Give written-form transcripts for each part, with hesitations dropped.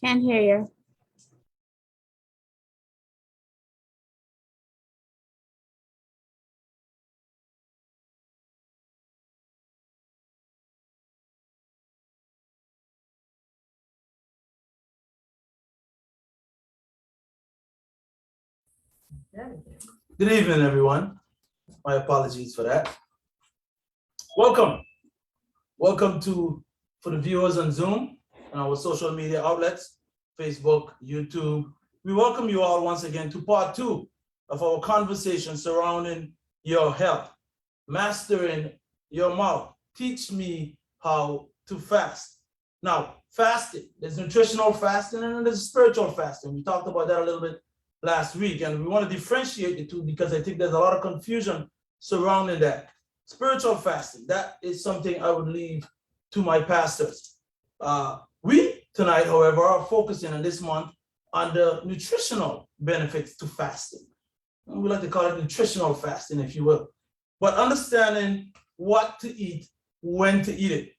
Can't hear you. Good evening, everyone. My apologies for that. Welcome. Welcome for the viewers on Zoom and our social media outlets, Facebook, YouTube. We welcome you all once again to part 2 of our conversation surrounding your health, mastering your mouth. Teach me how to fast. Now, fasting, there's nutritional fasting and there's spiritual fasting. We talked about that a little bit last week, and we want to differentiate the two because I think there's a lot of confusion surrounding that. Spiritual fasting, that is something I would leave to my pastors. We tonight, however, are focusing on this month on the nutritional benefits to fasting. And we like to call it nutritional fasting, if you will. But understanding what to eat, when to eat it.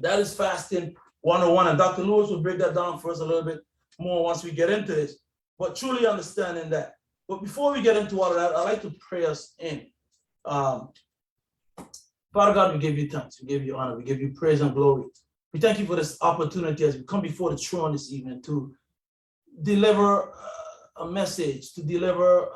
That is fasting 101, and Dr. Lewis will break that down for us a little bit more once we get into this. But truly understanding that. But before we get into all of that, I'd like to pray us in. Father God, we give you thanks, we give you honor, we give you praise and glory. We thank you for this opportunity as we come before the throne this evening to deliver a message, to deliver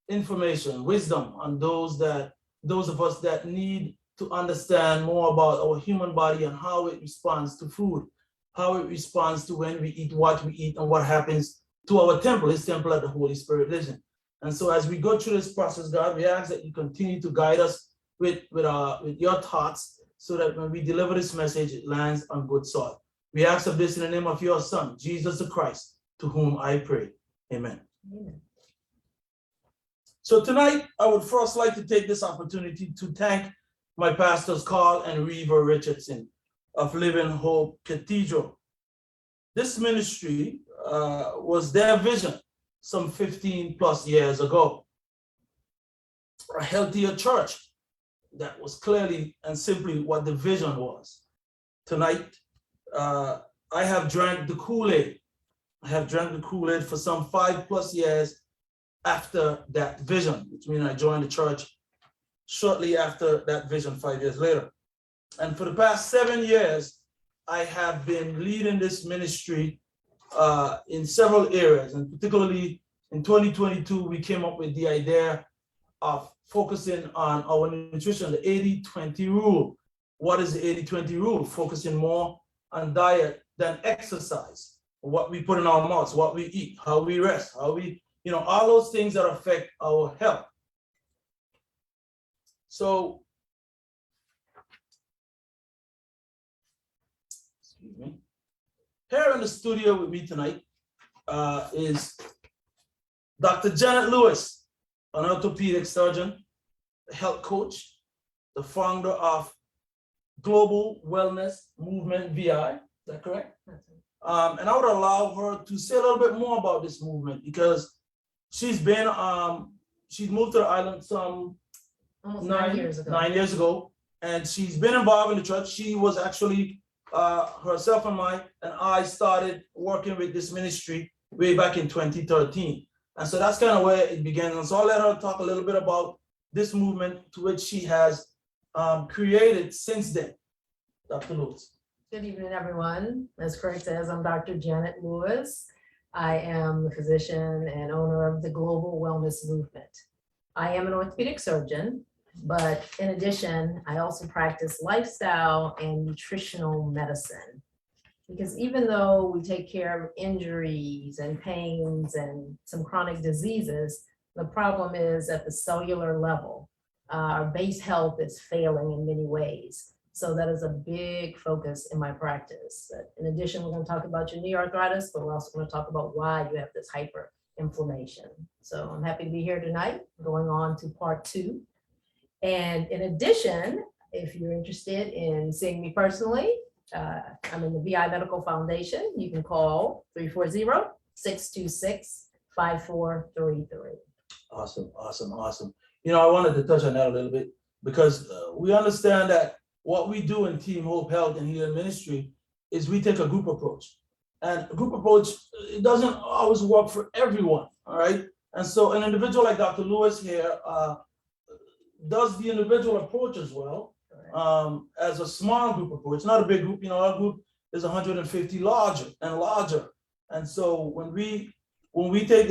information, wisdom on those of us that need to understand more about our human body and how it responds to food, how it responds to when we eat, what we eat, and what happens to our temple, this temple that the Holy Spirit lives in. And so as we go through this process, God, we ask that you continue to guide us with your thoughts so that when we deliver this message, it lands on good soil. We ask of this in the name of your Son, Jesus the Christ, to whom I pray. Amen. Amen. So tonight, I would first like to take this opportunity to thank my pastors, Carl and Reva Richardson of Living Hope Cathedral. This ministry was their vision some 15 plus years ago. A healthier church. That was clearly and simply what the vision was. Tonight, I have drank the Kool-Aid. I have drank the Kool-Aid for some 5+ years after that vision, which means I joined the church shortly after that vision 5 years later. And for the past 7 years, I have been leading this ministry in several areas, and particularly in 2022, we came up with the idea of focusing on our nutrition, the 80-20 rule. What is the 80-20 rule? Focusing more on diet than exercise. What we put in our mouths, what we eat, how we rest, how we, all those things that affect our health. So, excuse me. Here in the studio with me tonight is Dr. Janet Lewis, an orthopedic surgeon, a health coach, the founder of Global Wellness Movement VI. Is that correct? And I would allow her to say a little bit more about this movement because she's moved to the island some almost 9 years ago. 9 years ago, and she's been involved in the church. She was actually herself and I started working with this ministry way back in 2013. And so that's kind of where it began. And so I'll let her talk a little bit about this movement to which she has created since then. Dr. Lewis. Good evening, everyone. As Craig says, I'm Dr. Janet Lewis. I am the physician and owner of the Global Wellness Movement. I am an orthopedic surgeon, but in addition, I also practice lifestyle and nutritional medicine. Because even though we take care of injuries and pains and some chronic diseases, the problem is at the cellular level. Our base health is failing in many ways. So that is a big focus in my practice. In addition, we're going to talk about your knee arthritis, but we're also going to talk about why you have this hyperinflammation. So I'm happy to be here tonight, going on to part 2. And in addition, if you're interested in seeing me personally, I'm in the VI Medical Foundation. You can call 340-626-5433. Awesome. I wanted to touch on that a little bit because we understand that what we do in TeamHope Health and Healing Ministry is we take a group approach. And a group approach, it doesn't always work for everyone, all right? And so an individual like Dr. Lewis here does the individual approach as well, as a small group approach, not a big group. Our group is 150 larger and larger. And so when we take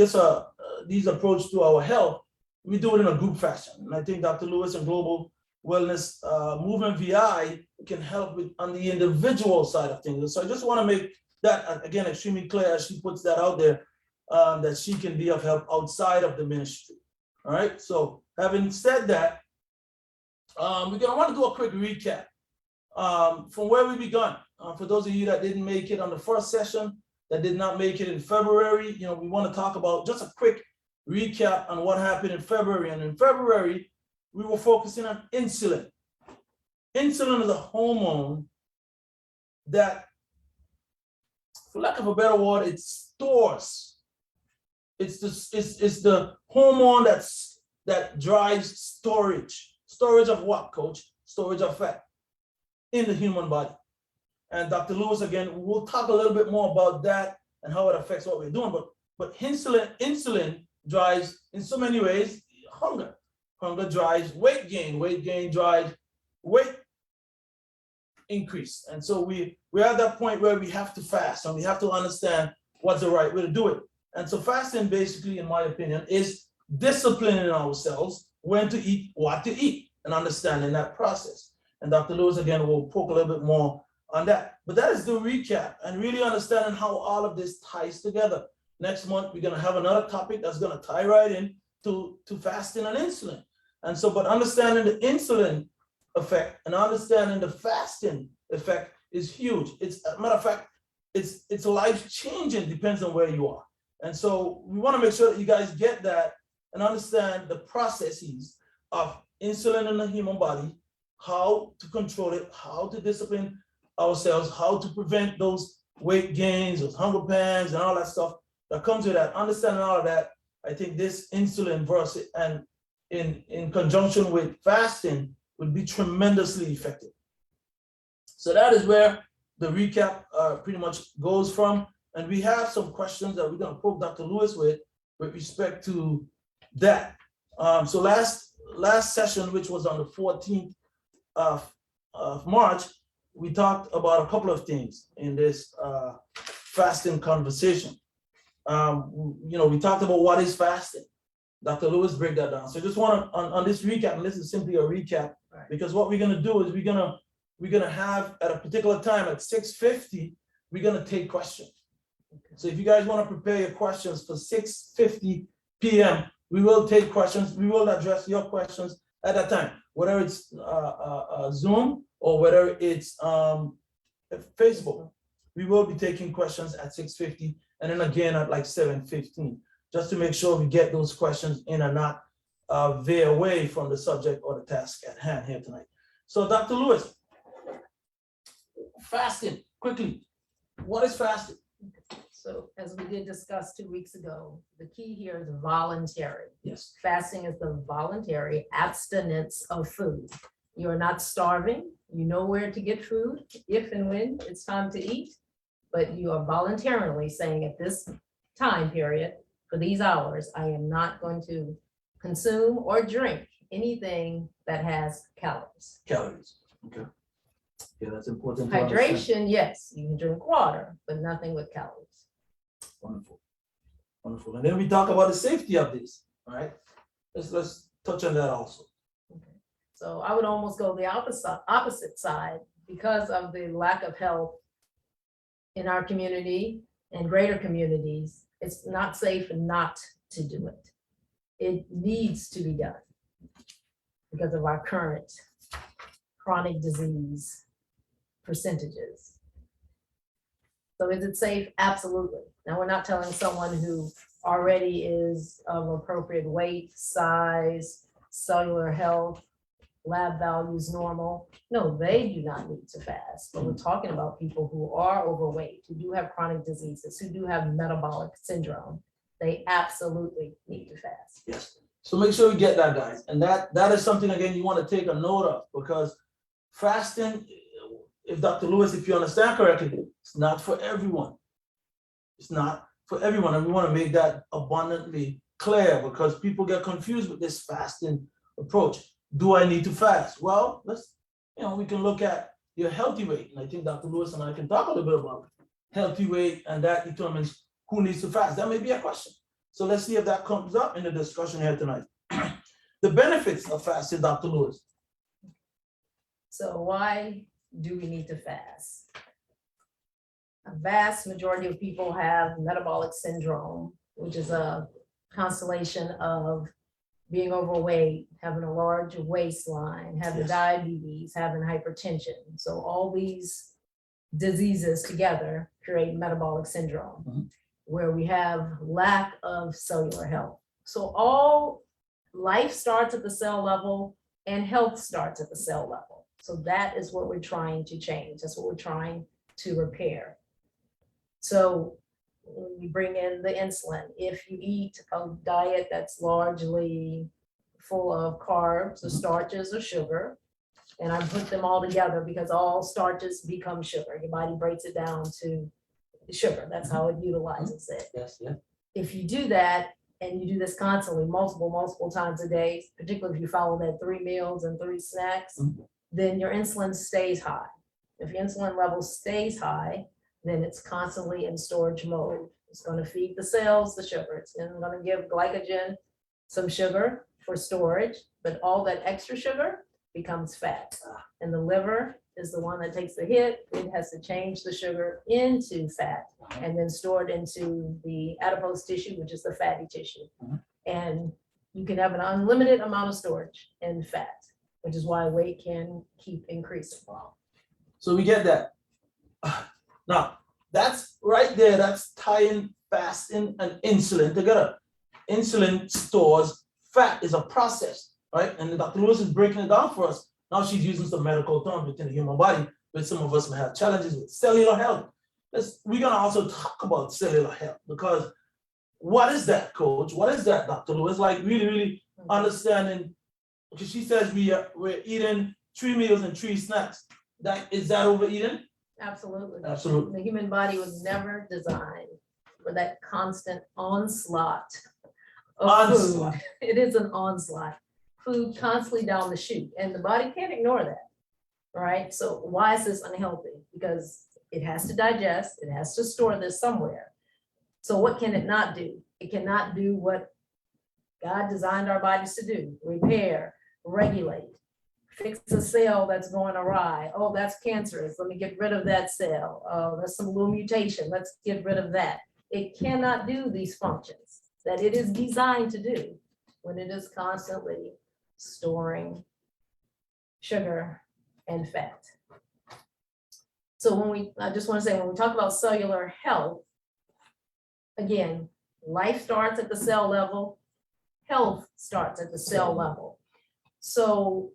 these approach to our health, we do it in a group fashion. And I think Dr. Lewis and Global Wellness Movement VI can help with on the individual side of things. So I just want to make that, again, extremely clear as she puts that out there, that she can be of help outside of the ministry. All right, so having said that, we're gonna want to do a quick recap from where we begun. For those of you that didn't make it on the first session, that did not make it in February, we want to talk about just a quick recap on what happened in February. And in February, we were focusing on insulin. Insulin is a hormone that, for lack of a better word, it stores. It's the hormone that drives storage. Storage of what, Coach? Storage of fat in the human body. And Dr. Lewis, again, we'll talk a little bit more about that and how it affects what we're doing. But insulin drives, in so many ways, hunger. Hunger drives weight gain. Weight gain drives weight increase. And so we're at that point where we have to fast, and we have to understand what's the right way to do it. And so fasting, basically, in my opinion, is disciplining ourselves when to eat, what to eat, and understanding that process. And Dr. Lewis, again, will poke a little bit more on that. But that is the recap, and really understanding how all of this ties together. Next month, we're going to have another topic that's going to tie right in to fasting and insulin. And so, but understanding the insulin effect and understanding the fasting effect is huge. It's a matter of fact, it's life-changing, depends on where you are. And so we want to make sure that you guys get that and understand the processes of insulin in the human body, how to control it, how to discipline ourselves, how to prevent those weight gains, those hunger pangs, and all that stuff that comes with that. Understanding all of that, I think this insulin versus and in conjunction with fasting would be tremendously effective. So that is where the recap pretty much goes from. And we have some questions that we're going to poke Dr. Lewis with respect to that. So last session, which was on the 14th of March, we talked about a couple of things in this fasting conversation. We talked about what is fasting. Dr. Lewis break that down. So I just want to, on this recap, and this is simply a recap, right, because what we're going to do is we're going to have at a particular time at 6:50, we're going to take questions. Okay. So if you guys want to prepare your questions for 6:50 p.m., we will take questions. We will address your questions at that time, whether it's Zoom or whether it's Facebook. We will be taking questions at 6:50 and then again at like 7:15, just to make sure we get those questions in and not veer away from the subject or the task at hand here tonight. So Dr. Lewis, fasting, quickly, what is fasting? So as we did discuss 2 weeks ago, the key here is voluntary. Yes. Fasting is the voluntary abstinence of food. You're not starving. You know where to get food if and when it's time to eat, but you are voluntarily saying at this time period, for these hours, I am not going to consume or drink anything that has calories. Calories. Okay. Yeah, that's important. Hydration, yes, you can drink water, but nothing with calories. Wonderful. Wonderful. And then we talk about the safety of this. All right. Let's touch on that also. Okay. So I would almost go the opposite side because of the lack of health in our community and greater communities. It's not safe not to do it. It needs to be done because of our current chronic disease percentages. So is it safe? Absolutely. Now, we're not telling someone who already is of appropriate weight, size, cellular health, lab values normal. No, they do not need to fast. But we're talking about people who are overweight, who do have chronic diseases, who do have metabolic syndrome. They absolutely need to fast. Yes. So make sure you get that, guys. And that is something, again, you want to take a note of, because fasting, if Dr. Lewis, if you understand correctly, it's not for everyone. It's not for everyone, and we want to make that abundantly clear because people get confused with this fasting approach. Do I need to fast? Well, we can look at your healthy weight, and I think Dr. Lewis and I can talk a little bit about healthy weight, and that determines who needs to fast. That may be a question. So let's see if that comes up in the discussion here tonight. The benefits of fasting, Dr. Lewis. So why do we need to fast? A vast majority of people have metabolic syndrome, which is a constellation of being overweight, having a large waistline, having Yes. diabetes, having hypertension. So all these diseases together create metabolic syndrome, Mhm. where we have lack of cellular health. So all life starts at the cell level and health starts at the cell level. So that is what we're trying to change. That's what we're trying to repair. So when you bring in the insulin, if you eat a diet that's largely full of carbs or starches or sugar, and I put them all together because all starches become sugar. Your body breaks it down to sugar. That's how it utilizes it. Yes, yeah. If you do that and you do this constantly, multiple times a day, particularly if you follow that 3 meals and 3 snacks, then your insulin stays high. If your insulin level stays high, then it's constantly in storage mode. It's going to feed the cells the sugar. It's going to give glycogen some sugar for storage, but all that extra sugar becomes fat. And the liver is the one that takes the hit. It has to change the sugar into fat and then store it into the adipose tissue, which is the fatty tissue. And you can have an unlimited amount of storage in fat, which is why weight can keep increasing. So we get that. Now, that's right there, that's tying fasting and insulin together. Insulin stores fat, is a process, right? And Dr. Lewis is breaking it down for us. Now she's using some medical terms within the human body, but some of us may have challenges with cellular health. We're gonna also talk about cellular health because what is that, Coach? What is that, Dr. Lewis? Like really understanding, because she says we're eating 3 meals and 3 snacks. Is that overeating? Absolutely. Absolutely. The human body was never designed for that constant onslaught of food. It is an onslaught. Food constantly down the chute, and the body can't ignore that, right? So why is this unhealthy? Because it has to digest, it has to store this somewhere. So what can it not do? It cannot do what God designed our bodies to do: repair, regulate, fix a cell that's going awry. Oh, that's cancerous. Let me get rid of that cell. Oh, there's some little mutation. Let's get rid of that. It cannot do these functions that it is designed to do when it is constantly storing sugar and fat. So I just want to say, when we talk about cellular health, again, life starts at the cell level, health starts at the cell level. So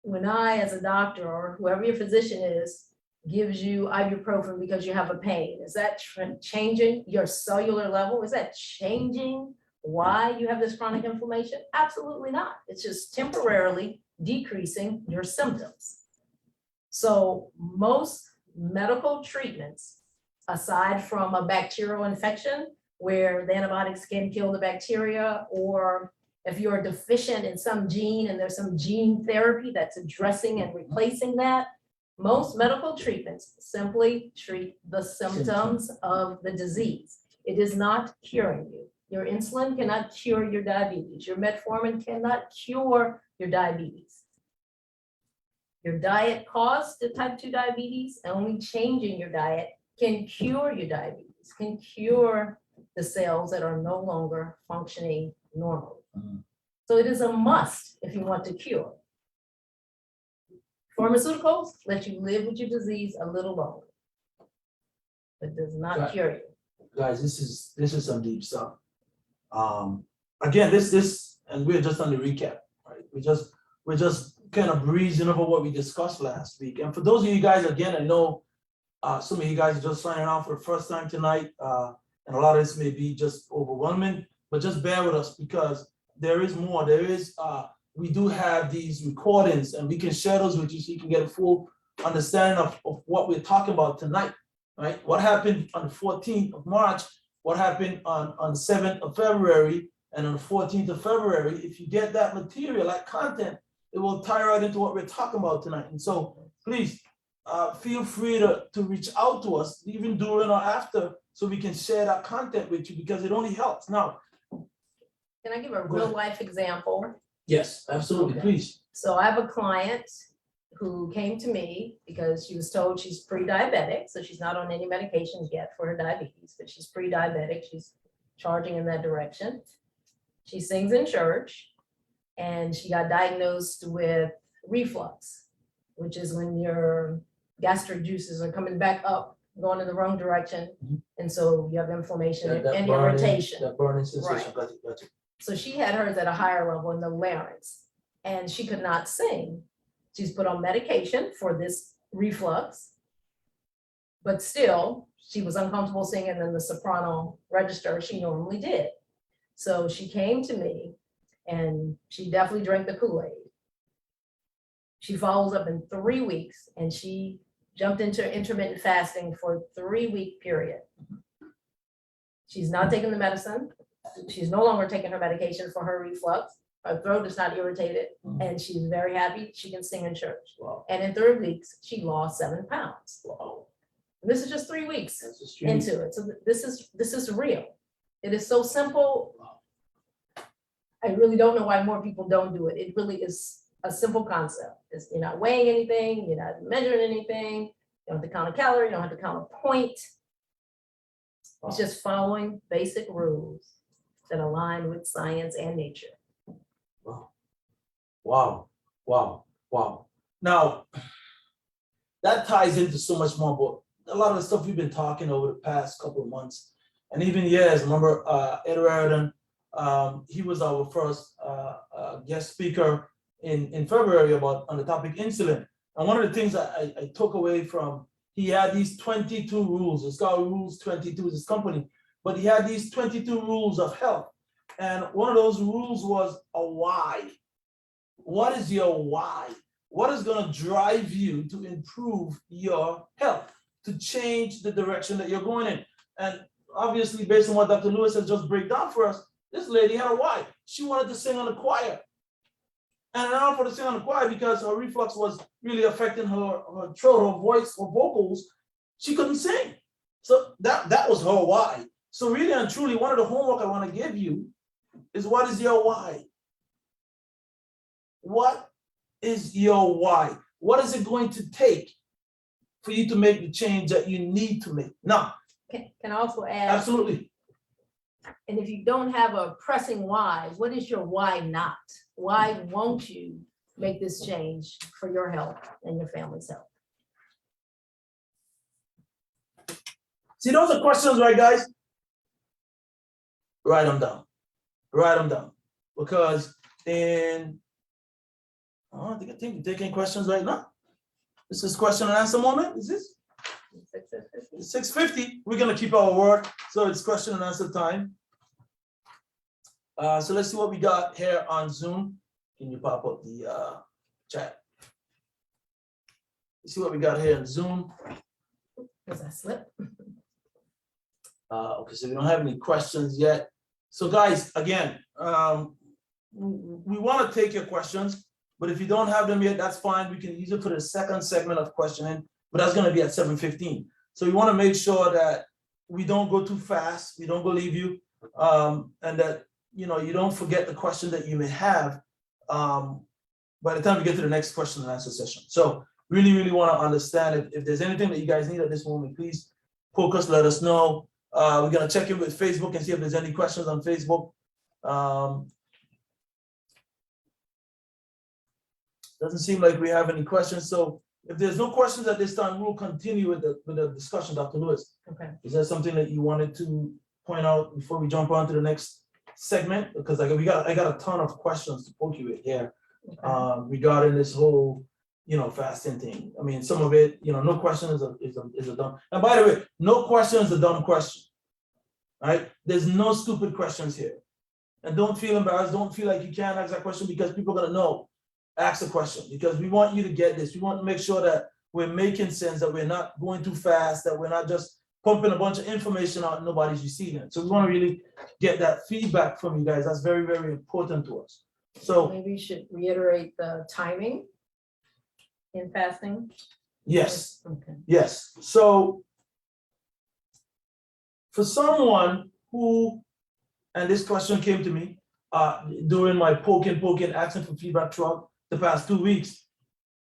when I, as a doctor, or whoever your physician is, gives you ibuprofen because you have a pain, is that changing your cellular level? Is that changing why you have this chronic inflammation? Absolutely not. It's just temporarily decreasing your symptoms. So most medical treatments, aside from a bacterial infection where the antibiotics can kill the bacteria, or if you're deficient in some gene and there's some gene therapy that's addressing and replacing that, most medical treatments simply treat the symptoms of the disease. It is not curing you. Your insulin cannot cure your diabetes. Your metformin cannot cure your diabetes. Your diet caused the type 2 diabetes, and only changing your diet can cure your diabetes, can cure the cells that are no longer functioning normally. So it is a must if you want to cure. Pharmaceuticals let you live with your disease a little longer, but does not cure you. Guys, this is some deep stuff. Again, this, and we're just on the recap, right? We're just kind of breezing over what we discussed last week. And for those of you guys, again, I know some of you guys are just signing on for the first time tonight, and a lot of this may be just overwhelming, but just bear with us because there is more. We do have these recordings, and we can share those with you so you can get a full understanding of what we're talking about tonight, right? What happened on the 14th of March what happened on 7th of February and on the 14th of February, if you get that material, that content, it will tie right into what we're talking about tonight. And so please feel free to reach out to us, even during or after, so we can share that content with you, because it only helps. Now, Can I give a Go real ahead. life example? yes, absolutely, Okay. please. So I have a client who came to me because she was told she's pre-diabetic, so she's not on any medications yet for her diabetes, but she's pre-diabetic, she's charging in that direction. She sings in church, and she got diagnosed with reflux, which is when your gastric juices are coming back up, going in the wrong direction, Mhm. and so you have inflammation That and burning, irritation. that burning sensation, Right. got it, got it. So she had hers at a higher level in the larynx, and she could not sing. She's put on medication for this reflux, but still, she was uncomfortable singing in the soprano register she normally did. So she came to me, and she definitely drank the Kool-Aid. She follows up in 3 weeks, and she jumped into intermittent fasting for a 3-week period. She's not taking the medicine. She's no longer taking her medication for her reflux. Her throat is not irritated, and she's very happy. She can sing in church. Wow, And in 3 weeks, she lost 7 pounds. wow, And this is just 3 weeks that's a stream. into it. So this is real. It is so simple. I really don't know why more people don't do it. It really is a simple concept. You're not weighing anything, you're not measuring anything, you don't have to count a calorie, you don't have to count a point. It's just following basic rules that align with science and nature. Wow, wow, wow, wow. Now, that ties into so much more, but a lot of the stuff we've been talking over the past couple of months, and even years. Remember, Ed Raridan, he was our first guest speaker in February on the topic insulin. And one of the things I took away from, he had these 22 rules. It's called Rules 22, is his company, but he had these 22 rules of health. And one of those rules was a why. What is your why? What is going to drive you to improve your health, to change the direction that you're going in? And obviously, based on what Dr. Lewis has just break down for us, this lady had a why. She wanted to sing on the choir. And in order for her to sing on the choir, because her reflux was really affecting her throat, her voice, her vocals, she couldn't sing. So that was her why. So really and truly, one of the homework I want to give you is, what is your why? What is your why? What is it going to take for you to make the change that you need to make? Now, Can I also add, absolutely. and if you don't have a pressing why, what is your why not? Why won't you make this change for your health and your family's health? See, those are questions, right, guys? Write them down. Write them down. Because I think you're taking questions right now. This is question and answer moment. Is this? 6:50. We're gonna keep our word. So it's question and answer time. So let's see what we got here on Zoom. Can you pop up the chat? Let's see what we got here on Zoom. Does that slip? Okay, so we don't have any questions yet. So guys, again, we want to take your questions, but if you don't have them yet, that's fine. We can use it for the second segment of questioning, but that's going to be at 7:15. So we want to make sure that we don't go too fast, we don't believe you, and that you don't forget the question that you may have by the time we get to the next question and answer session. So really want to understand if there's anything that you guys need at this moment, please poke us, let us know. We're gonna check in with Facebook and see if there's any questions on Facebook. Doesn't seem like we have any questions. So if there's no questions at this time, we'll continue with the discussion, Dr. Lewis. Okay. Is there something that you wanted to point out before we jump on to the next segment? Because I got a ton of questions to poke you with here regarding this whole fasting thing. I mean, some of it, no question is a dumb. And by the way, no question is a dumb question. Right? There's no stupid questions here. And don't feel embarrassed. Don't feel like you can't ask that question, because people are gonna know. Ask the question, because we want you to get this. We want to make sure that we're making sense, that we're not going too fast, that we're not just pumping a bunch of information out, and nobody's receiving it. So we want to really get that feedback from you guys. That's very, very important to us. So Maybe you should reiterate the timing in fasting. yes, Okay. yes. So for someone who, and this question came to me during my poking, asking for feedback throughout the past 2 weeks.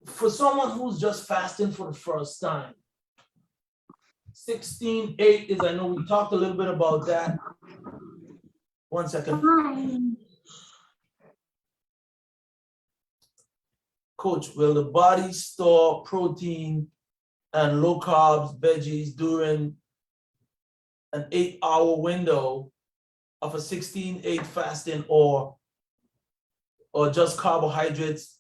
For someone who's just fasting for the first time, 16:8 is, I know we talked a little bit about that. 1 second. Coach, will the body store protein and low carbs, veggies during an 8-hour window of a 16:8 fasting, or just carbohydrates,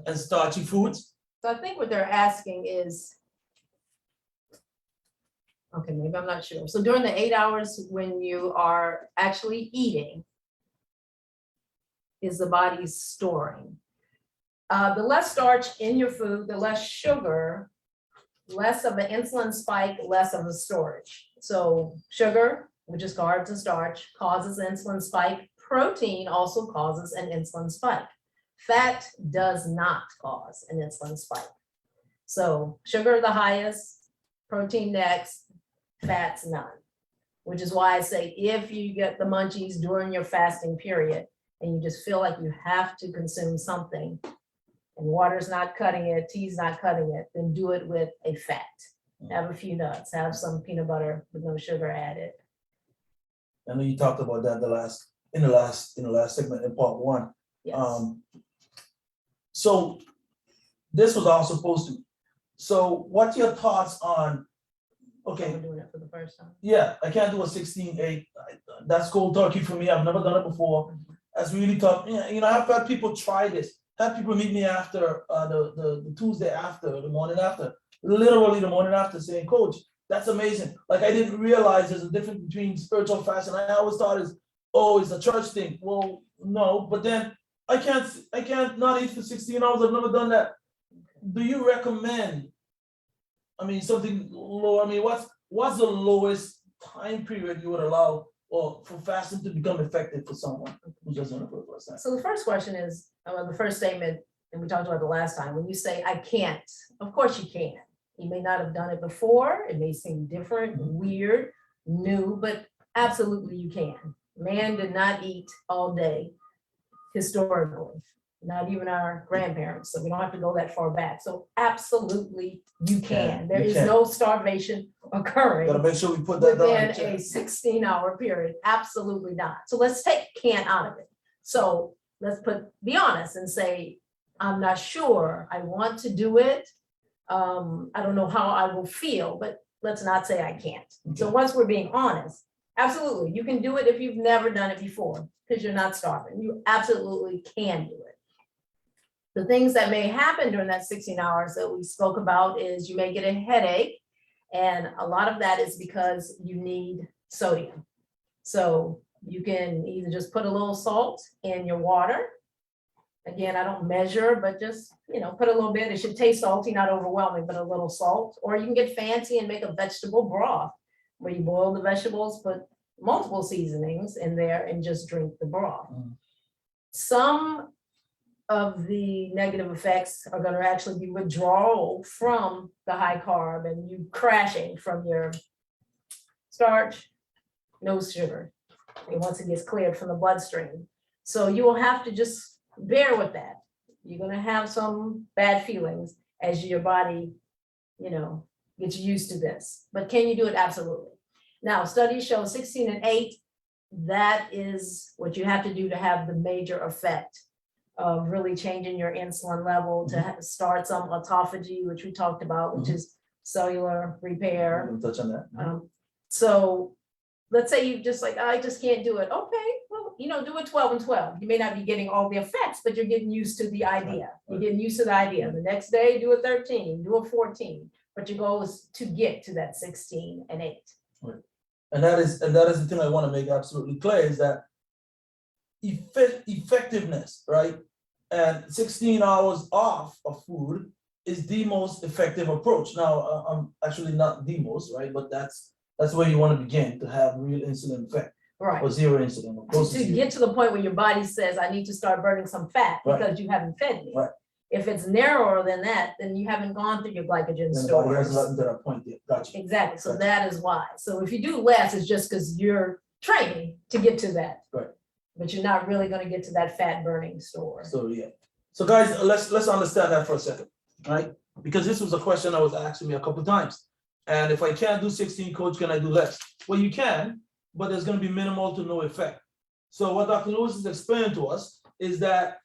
and starchy foods? So I think what they're asking is, okay, maybe I'm not sure. So during the 8 hours when you are actually eating, is the body storing? The less starch in your food, the less sugar, less of an insulin spike, less of a storage. So sugar, which is carbs and starch, causes an insulin spike. Protein also causes an insulin spike. Fat does not cause an insulin spike. So sugar the highest, protein next, fats none. Which is why I say if you get the munchies during your fasting period and you just feel like you have to consume something and water's not cutting it, tea's not cutting it, then do it with a fat. Have a few nuts, have some peanut butter with no sugar added. I know you talked about that in the last segment in part 1. Yes. So this was all supposed to. So what's your thoughts on? Okay. We're doing it for the first time. Yeah, I can't do a 16:8. That's cold turkey for me. I've never done it before. That's really tough. You know, I've had people try this. Had people meet me after the Tuesday after, the morning after, literally the morning after, saying, "Coach, that's amazing. Like, I didn't realize there's a difference between spiritual fasting. I always thought it's a church thing." Well, no, but then I can't not eat for 16 hours. I've never done that. Do you recommend? I mean, something low. I mean, what's the lowest time period you would allow or for fasting to become effective for someone who's just on it for the first time? So the first question is, the first statement, and we talked about the last time, when you say I can't, of course you can. You may not have done it before. It may seem different, weird, new, but absolutely you can. Man did not eat all day historically, not even our grandparents. So we don't have to go that far back. So absolutely you can. There is no starvation occurring. Gotta make sure we put that down. Within a 16-hour period. Absolutely not. So let's take can out of it. So let's be honest and say, I'm not sure I want to do it. I don't know how I will feel, but let's not say I can't. So once we're being honest, absolutely, you can do it if you've never done it before because you're not starving. You absolutely can do it. The things that may happen during that 16 hours that we spoke about is you may get a headache, and a lot of that is because you need sodium. So you can either just put a little salt in your water. Again, I don't measure, but just, put a little bit. It should taste salty, not overwhelming, but a little salt. Or you can get fancy and make a vegetable broth where you boil the vegetables, put multiple seasonings in there and just drink the broth. Some of the negative effects are going to actually be withdrawal from the high carb and you crashing from your starch, no sugar. And once it gets cleared from the bloodstream. So you will have to just bear with that. You're going to have some bad feelings as your body, gets used to this. But can you do it? Absolutely. Now, studies show 16 and 8, that is what you have to do to have the major effect of really changing your insulin level, to start some autophagy, which we talked about, which is cellular repair. We'll touch on that. So let's say you just I just can't do it. Okay, well, do it 12 and 12. You may not be getting all the effects, but you're getting used to the idea. You're getting used to the idea. The next day, do a 13, do a 14, but your goal is to get to that 16 and 8. Right. And that is the thing I want to make absolutely clear is that effectiveness, right? And 16 hours off of food is the most effective approach. Now, I'm actually not the most, right? But that's where you want to begin to have real insulin effect Right. or zero insulin. Or close To zero. get to the point where your body says, I need to start burning some fat Right. because you haven't fed me. Right. If it's narrower than that, then you haven't gone through your glycogen And the body hasn't stores. gotten to that point yet. Gotcha. Exactly. So Gotcha. that is why. So if you do less, it's just because you're training to get to that. Right. But you're not really going to get to that fat burning store. So yeah. So guys, let's understand that for a second, right? Because this was a question that was asked me a couple times. And if I can't do 16, coach, can I do less? Well, you can, but there's going to be minimal to no effect. So what Dr. Lewis is explaining to us is that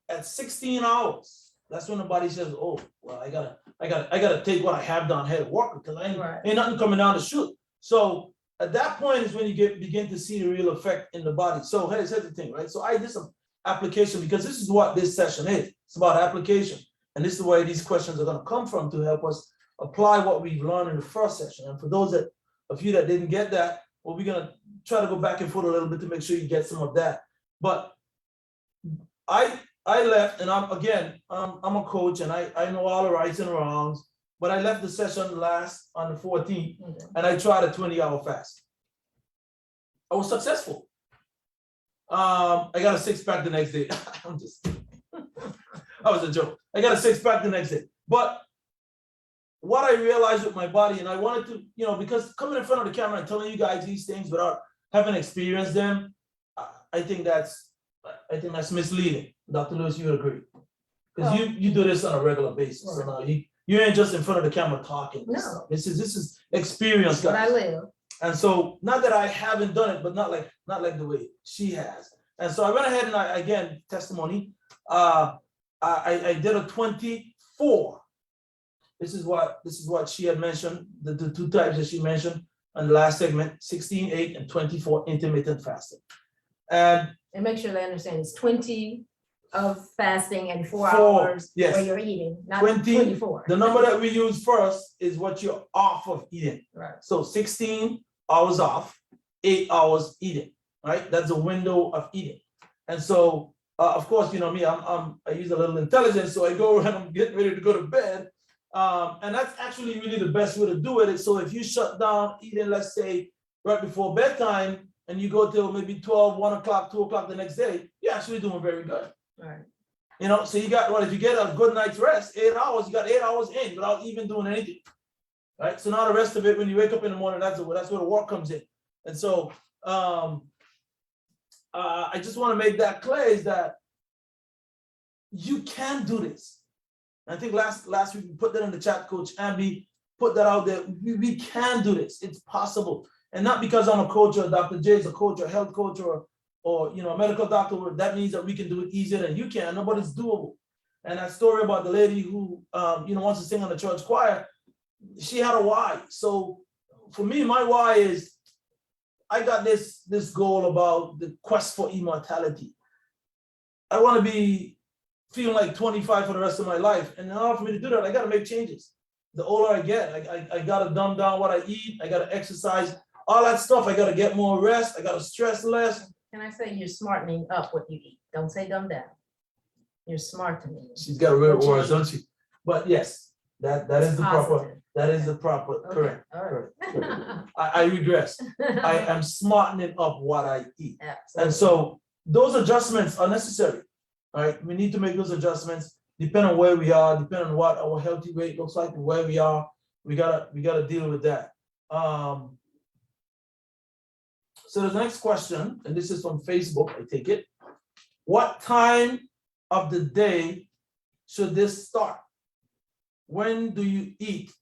at 16 hours, that's when the body says, "Oh, well, I gotta take what I have down here to work because ain't nothing coming down the chute." So at that point is when you begin to see the real effect in the body. So here's the thing, right? So I did some application because this is what this session is. It's about application, and this is where these questions are going to come from to help us apply what we've learned in the first session. And for those of you that didn't get that, well, we're gonna try to go back and forth a little bit to make sure you get some of that. But I left, and I'm a coach, and I know all the rights and wrongs. But I left the session last on the 14th, and I tried a 20-hour fast. I was successful. I got a 6-pack the next day. I'm just, that was a joke. I got a 6-pack the next day. But what I realized with my body, and I wanted to, because coming in front of the camera and telling you guys these things without having experienced them, I think that's misleading. Dr. Lewis, you would agree? Because you do this on a regular basis. Right. So now you ain't just in front of the camera talking. No. This is experience, guys. I live. And so, not that I haven't done it, but not like the way she has. And so I went ahead and again, testimony. I did a 24. This is what she had mentioned, the two types that she mentioned on the last segment, 16, 8, and 24 intermittent fasting. And make sure they understand it's 20 of fasting and 4 hours where you're eating, not 24. The number that we use first is what you're off of eating. Right. So 16 hours off, 8 hours eating, right? That's a window of eating. And so, of course, me, I use a little intelligence, so I go and I'm getting ready to go to bed. And that's actually really the best way to do it. So if you shut down eating, let's say right before bedtime, and you go till maybe 12, 1 o'clock, 2 o'clock the next day, you're actually doing very good. Right. So you got, if you get a good night's rest, 8 hours, you got 8 hours in without even doing anything. Right. So now the rest of it, when you wake up in the morning, that's where the work comes in. And so I just want to make that clear is that you can do this. I think last week we put that in the chat, Coach Amby put that out there. We can do this. It's possible. And not because I'm a coach or Dr. J is a coach or a health coach or a medical doctor, that means that we can do it easier than you can. No, but it's doable. And that story about the lady who wants to sing on the church choir, she had a why. So for me, my why is I got this goal about the quest for immortality. I want to be feeling like 25 for the rest of my life. And in order for me to do that, I got to make changes. The older I get, I got to dumb down what I eat. I got to exercise, all that stuff. I got to get more rest. I got to stress less. Can I say you're smartening up what you eat? Don't say dumb down. You're smart to me. She's got real words, don't she? But yes, that is the positive. proper. That is the proper. Okay. Correct. All right. Correct. I regress. I am smartening up what I eat. Absolutely. And so those adjustments are necessary. All right. We need to make those adjustments depending on where we are, depending on what our healthy weight looks like and where we are. We gotta deal with that. So the next question, and this is from Facebook, I take it. What time of the day should this start? When do you eat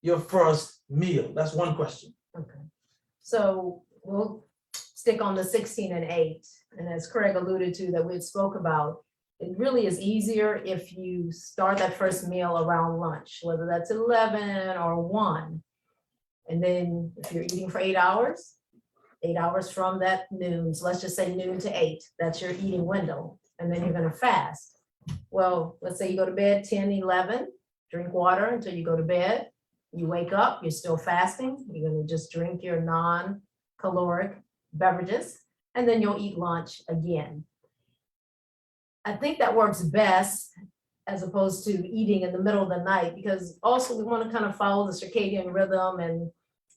your first meal? That's one question. Okay. So we'll stick on the 16 and 8. And as Craig alluded to that we spoke about, it really is easier if you start that first meal around lunch, whether that's 11 or 1. And then if you're eating for 8 hours, 8 hours from that noon, so let's just say noon to 8, that's your eating window. And then you're going to fast. Well, let's say you go to bed 10, 11, drink water until you go to bed. You wake up, you're still fasting. You're going to just drink your non-caloric beverages, and then you'll eat lunch again. I think that works best as opposed to eating in the middle of the night, because also we want to kind of follow the circadian rhythm. And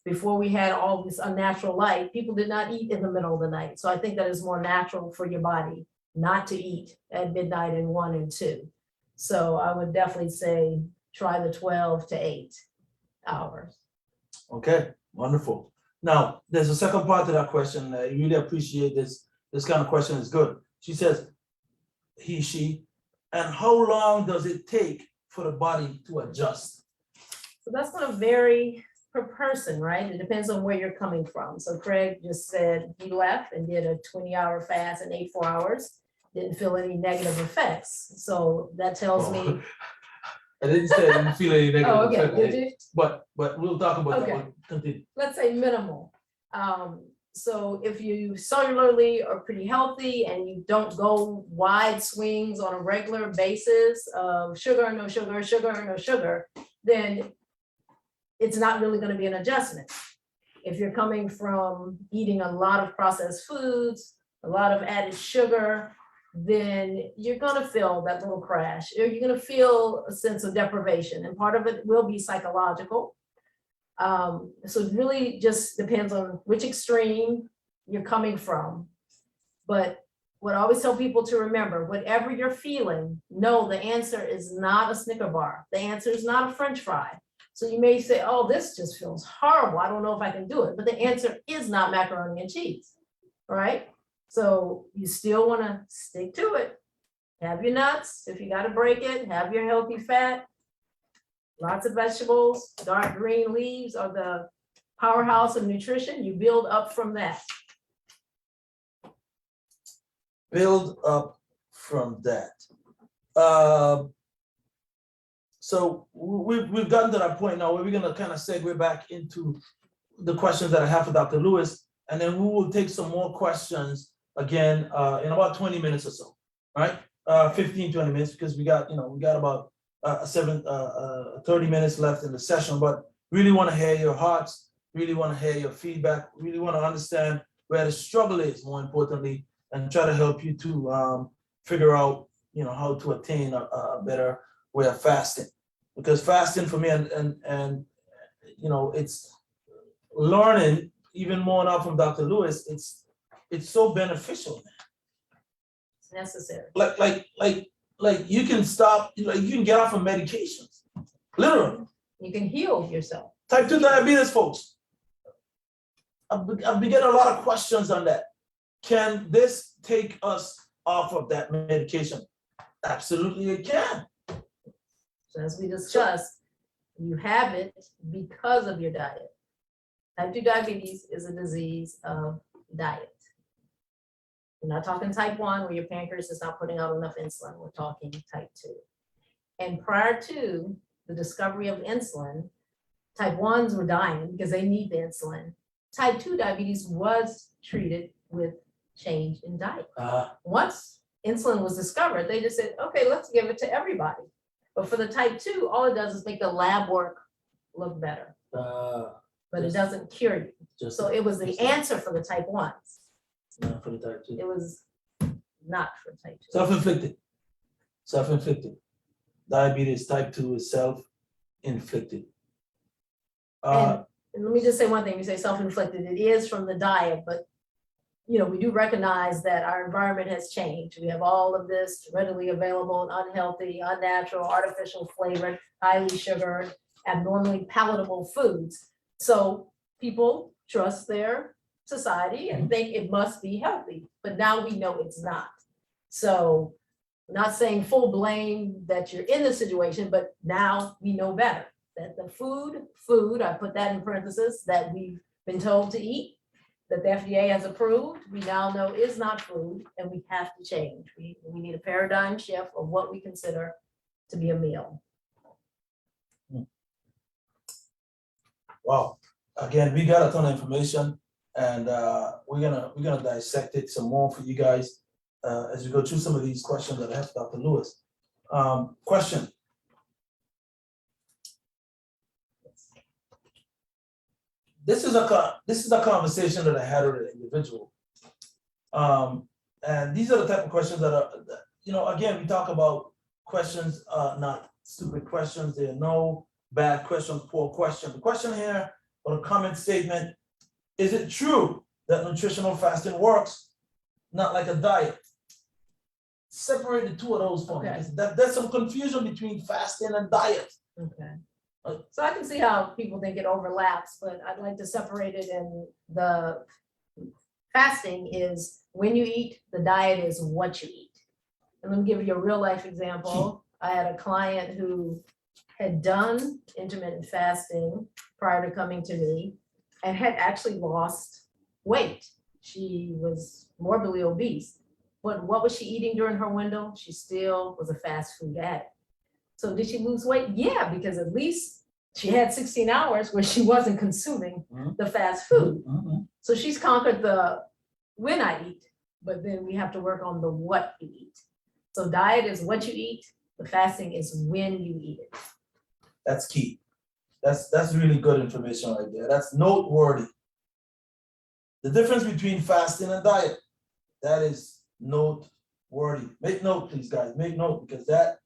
before we had all this unnatural light, people did not eat in the middle of the night. So I think that is more natural for your body not to eat at midnight and 1 and 2. So I would definitely say try the 12 to 8 hours. Okay, wonderful. Now, there's a second part to that question. I really appreciate this. This kind of question is good. She says, she, and how long does it take for the body to adjust? So that's going to vary per person, right? It depends on where you're coming from. So Craig just said he left and did a 20-hour fast and ate 4 hours, didn't feel any negative effects. So that tells me. I didn't say I didn't feel any negative Oh, okay. effect, Did you? but we'll talk about Okay. that. We'll continue. Let's say minimal. So if you cellularly are pretty healthy and you don't go wide swings on a regular basis of sugar, no sugar, sugar, no sugar, then it's not really going to be an adjustment. If you're coming from eating a lot of processed foods, a lot of added sugar, then you're going to feel that little crash, or you're going to feel a sense of deprivation, and part of it will be psychological. So it really just depends on which extreme you're coming from. But what I always tell people to remember, whatever you're feeling, no, the answer is not a Snicker bar. The answer is not a French fry. So you may say, oh, this just feels horrible. I don't know if I can do it. But the answer is not macaroni and cheese, all right? So you still want to stick to it. Have your nuts. If you got to break it, have your healthy fat. Lots of vegetables, dark green leaves are the powerhouse of nutrition. You build up from that. Build up from that. So we've gotten to that point now where we're going to kind of segue back into the questions that I have for Dr. Lewis, and then we will take some more questions again in about 20 minutes or so, all right? 15, 20 minutes, because we got about 30 minutes left in the session, but really want to hear your hearts, really want to hear your feedback, really want to understand where the struggle is, more importantly, and try to help you to figure out, how to attain a better way of fasting. Because fasting for me, and it's learning even more now from Dr. Lewis, it's so beneficial. It's necessary. Like you can stop, you can get off of medications, literally. You can heal yourself. Type 2 diabetes, folks. I've been getting a lot of questions on that. Can this take us off of that medication? Absolutely, it can. So as we discussed, you have it because of your diet. Type 2 diabetes is a disease of diet. We're not talking type 1 where your pancreas is not putting out enough insulin. We're talking type 2. And prior to the discovery of insulin, type 1s were dying because they need the insulin. Type 2 diabetes was treated with change in diet. Once insulin was discovered, they just said, okay, let's give it to everybody. But for the type 2, all it does is make the lab work look better. But it doesn't cure you. So it was the answer for the type 1s. Not for the type 2. It was not for type 2. Self-inflicted. Self-inflicted. Diabetes type 2 is self-inflicted. And let me just say one thing. You say self-inflicted. It is from the diet, but we do recognize that our environment has changed. We have all of this readily available, unhealthy, unnatural, artificial flavored, highly sugared, abnormally palatable foods. So people trust their society and think it must be healthy, but now we know it's not. So I'm not saying full blame that you're in the situation, but now we know better that the food, I put that in parentheses, that we've been told to eat, that the FDA has approved, we now know is not food, and we have to change. We need a paradigm shift of what we consider to be a meal. Wow. Again, we got a ton of information, and we're gonna dissect it some more for you guys as we go through some of these questions that I have for Dr. Lewis. Question. This is a conversation that I had with an individual, and these are the type of questions that are, again, we talk about questions are not stupid questions. There are no bad questions, poor questions. The question here, or the comment statement, is it true that nutritional fasting works, not like a diet? Separate the two of those for me, Okay. because there's some confusion between fasting and diet. Okay. So I can see how people think it overlaps, but I'd like to separate it in the fasting is when you eat, the diet is what you eat. And let me give you a real life example. I had a client who had done intermittent fasting prior to coming to me and had actually lost weight. She was morbidly obese. But what was she eating during her window? She still was a fast food addict. So did she lose weight? Yeah, because at least she had 16 hours where she wasn't consuming the fast food. So she's conquered the when I eat, but then we have to work on the what you eat. So diet is what you eat. The fasting is when you eat it. That's key. That's really good information right there. That's noteworthy. The difference between fasting and diet, that is noteworthy. Make note, please, guys. Make note, because that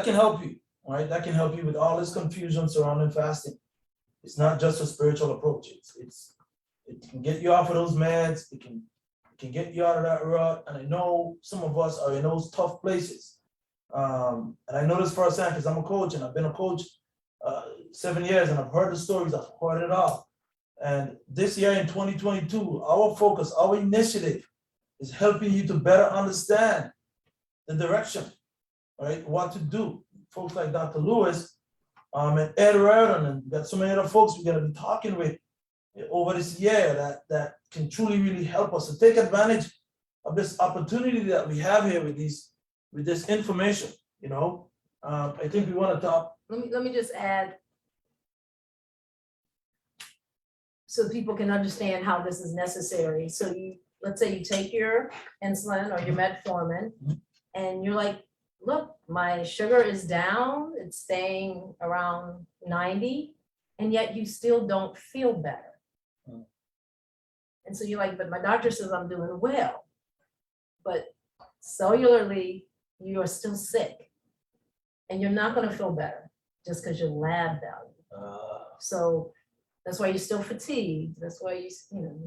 can help you, all right? That can help you with all this confusion surrounding fasting. It's not just a spiritual approach. It can get you off of those meds. It can get you out of that rut. And I know some of us are in those tough places. And I know this firsthand because I'm a coach, and I've been a coach 7 years, and I've heard the stories. I've heard it all. And this year in 2022, our focus, our initiative is helping you to better understand the direction, right? What to do. Folks like Dr. Lewis and Ed Reardon, and got so many other folks we're going to be talking with over this year that can truly really help us to take advantage of this opportunity that we have here with this information. You know, I think we want to talk. Let me just add, so people can understand how this is necessary. So let's say you take your insulin or your metformin, and you're like, look, my sugar is down, it's staying around 90, and yet you still don't feel better. And so you're like, but my doctor says I'm doing well. But cellularly, you are still sick. And you're not going to feel better just because your lab value. So that's why you're still fatigued. That's why you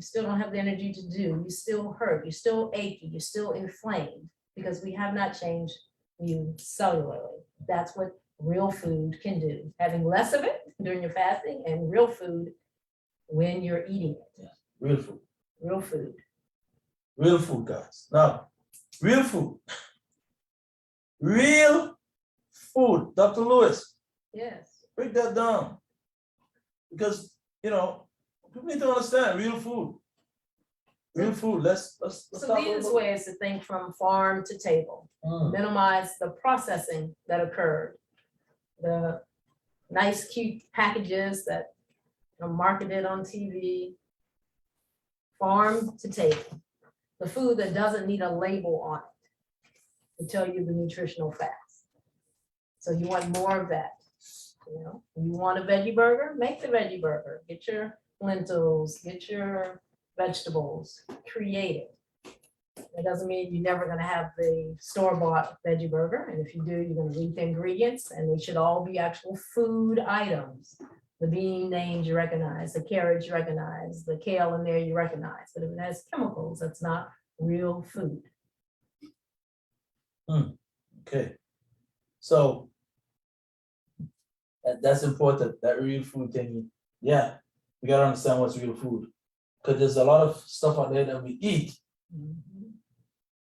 still don't have the energy to do. You still hurt. You're still achy. You're still inflamed because we have not changed you cellularly. That's what real food can do. Having less of it during your fasting and real food when you're eating it. Yeah. Real food. Real food. Real food, guys. Now, real food. Real food. Dr. Lewis, Yes. break that down. Because, people need to understand real food. Real food. Let's So the easiest way is to think from farm to table. Minimize the processing that occurred. The nice, cute packages that are marketed on TV. Farm to table. The food that doesn't need a label on it to tell you the nutritional facts. So you want more of that. You want a veggie burger? Make the veggie burger. Get your lentils, get your vegetables, create it. That doesn't mean you're never going to have the store-bought veggie burger. And if you do, you're going to read the ingredients, and they should all be actual food items. The bean names you recognize, the carrots you recognize, the kale in there you recognize. But if it has chemicals, that's not real food. Okay. So that's important, that real food thing. Yeah, we got to understand what's real food. Because there's a lot of stuff out there that we eat,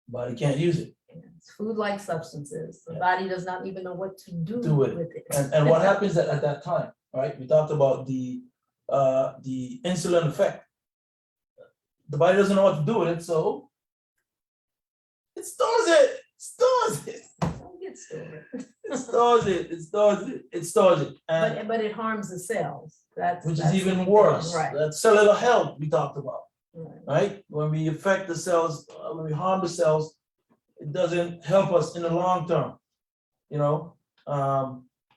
body can't use it. It's food-like substances. The body does not even know what to do with it. And what happens at that time, right? We talked about the insulin effect. The body doesn't know what to do with it, so it stores it. Don't get stored. It stores it. And But it harms the cells. which That's is even the worse. thing, right? That's cellular health we talked about, Right. right? When we affect the cells, when we harm the cells, it doesn't help us in the long term,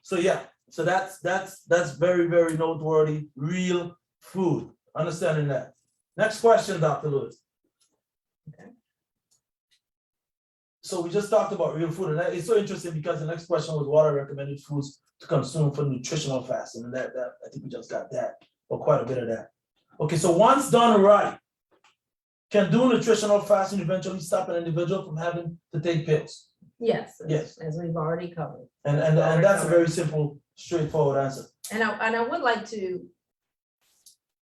So yeah, so that's very, very noteworthy. Real food, understanding that. Next question, Dr. Lewis. Okay. So we just talked about real food, and it's so interesting because the next question was what are recommended foods to consume for nutritional fasting, and that I think we just got that, or quite a bit of that. Okay, so once done right, can doing nutritional fasting eventually stop an individual from having to take pills? Yes. Yes. As we've already covered. And that's a very simple, straightforward answer. And I would like to,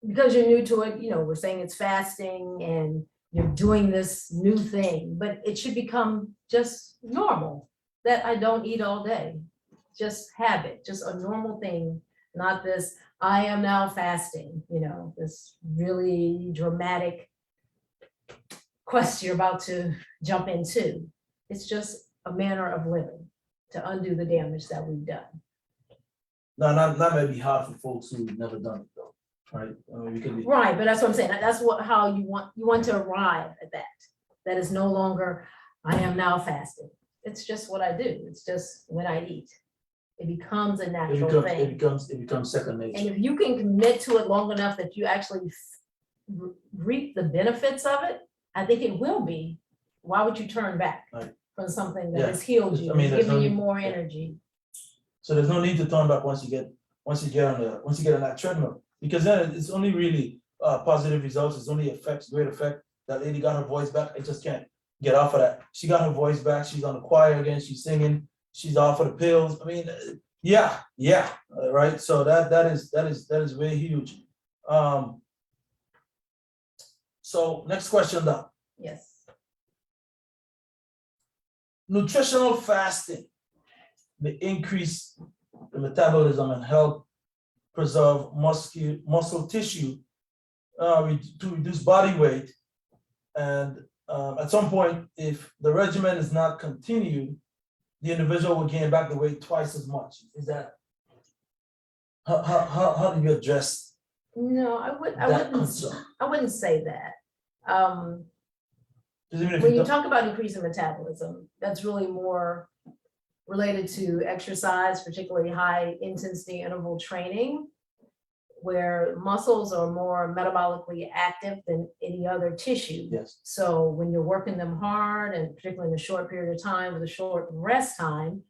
because you're new to it, we're saying it's fasting and you're doing this new thing, but it should become just normal that I don't eat all day. Just habit, just a normal thing, not this, I am now fasting, this really dramatic quest you're about to jump into. It's just a manner of living to undo the damage that we've done. No, that may be hard for folks who've never done it though, right? I mean, we can be. Right, but that's what I'm saying. That's how you want to arrive at that. That is no longer, I am now fasting. It's just what I do. It's just when I eat. It becomes a natural thing. It becomes second nature. And if you can commit to it long enough that you actually reap the benefits of it, I think it will be. Why would you turn back Right. from something that Yeah. has healed you, I mean, there's giving no you need- more yeah. energy? So there's no need to turn back once you get on that treadmill, because then it's only really positive results. It's only great effect. That lady got her voice back. I just can't get off of that. She got her voice back. She's on the choir again. She's singing. She's off of the pills. I mean, yeah, right. So that is very huge. So next question, Doc. Yes. Nutritional fasting may increase the metabolism and help preserve muscle tissue to reduce body weight. And at some point, if the regimen is not continued, the individual will gain back the weight twice as much. Is that how do you address No, that concern? I wouldn't say that. 'Cause even if When you don't- talk about increasing metabolism, that's really more related to exercise, particularly high intensity interval training, where muscles are more metabolically active than any other tissue. Yes. So when you're working them hard, and particularly in a short period of time with a short rest time,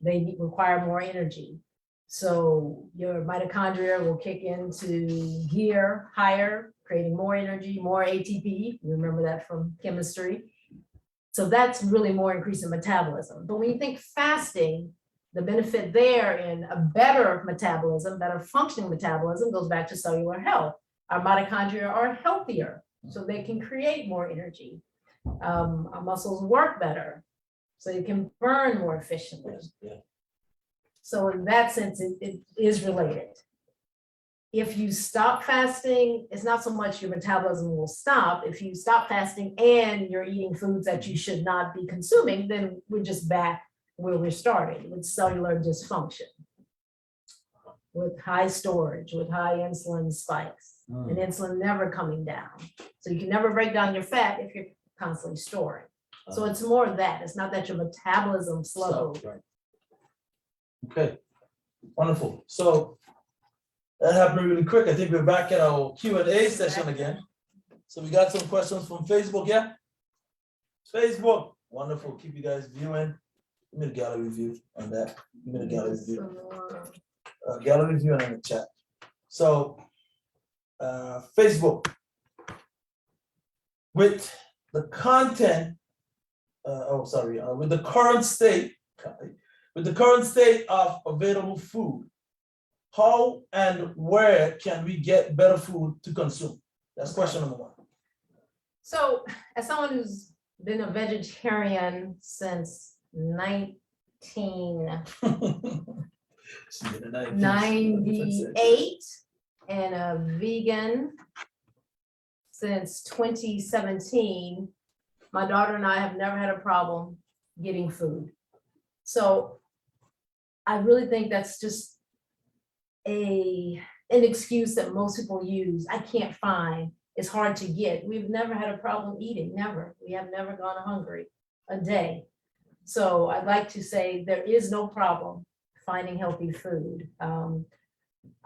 they require more energy. So your mitochondria will kick into gear higher, creating more energy, more ATP. You remember that from chemistry. So that's really more increase in metabolism. But when you think fasting, the benefit there in a better metabolism, better functioning metabolism, goes back to cellular health. Our mitochondria are healthier, so they can create more energy. Our muscles work better, so you can burn more efficiently. Yeah. So in that sense, it is related. If you stop fasting, it's not so much your metabolism will stop. If you stop fasting and you're eating foods that you should not be consuming, then we're just back where we're starting with cellular dysfunction, with high storage, with high insulin spikes, and insulin never coming down. So you can never break down your fat if you're constantly storing. So it's more of that. It's not that your metabolism slows. Right. Okay, wonderful. So that happened really quick. I think we're back at our Q&A session again. So we got some questions from Facebook, yeah? Facebook, wonderful. Keep you guys viewing. Give me the gallery view on that. Give me the gallery view. Gallery view and in the chat. So Facebook, with the content, with the current state of available food, how and where can we get better food to consume? That's question number one. So as someone who's been a vegetarian since 1998 and a vegan since 2017, my daughter and I have never had a problem getting food. So I really think that's just an excuse that most people use. I can't find, it's hard to get. We've never had a problem eating, never. We have never gone hungry a day. So I'd like to say there is no problem finding healthy food. I'm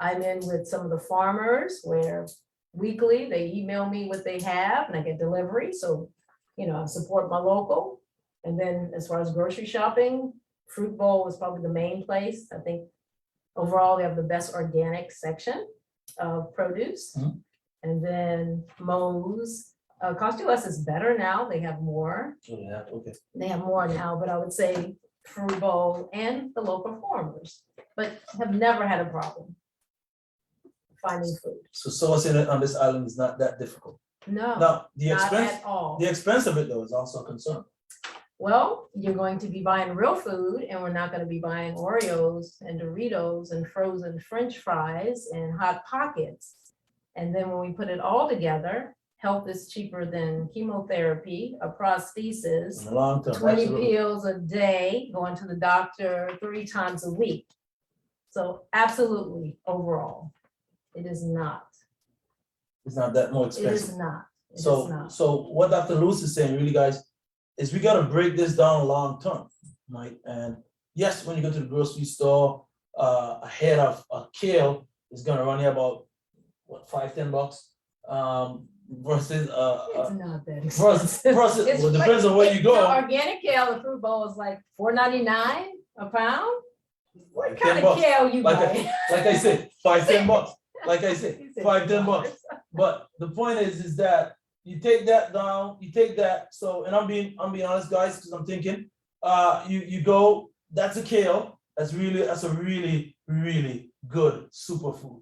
in with some of the farmers where weekly they email me what they have and I get delivery. So, I support my local. And then as far as grocery shopping, Fruit Bowl is probably the main place. I think overall, they have the best organic section of produce. Mhm. And then Moe's, Cost U.S. is better now. They have more. Yeah, okay. They have more now, but I would say Fruit Bowl and the local farmers, but have never had a problem finding food. So sourcing it on this island is not that difficult. No, Now, the not expense, at all. the expense of it though is also a concern. Well, you're going to be buying real food and we're not going to be buying Oreos and Doritos and frozen French fries and Hot Pockets. And then when we put it all together, health is cheaper than chemotherapy, a prosthesis, In the long term, 20 absolutely. pills a day, going to the doctor 3 times a week. So absolutely, overall, it is not. It's not that more It expensive. is not. It is So, not. so what Dr. Lewis is saying, really, guys, is we gotta break this down long term, right? And yes, when you go to the grocery store, a head of a kale is gonna run you about, what, $5-10, versus, It's not that versus, expensive. versus, It's well, depends on where you The go. organic kale, the Fruit Bowl is like $4.99 a pound. What Like kind $10. of kale you Like buy? Like I said, $5-10, like I said, He said $5-10. But the point is that you take that down, you take that, so, and I'm being honest, guys, because I'm thinking, you go, that's a kale, that's a really, really good superfood.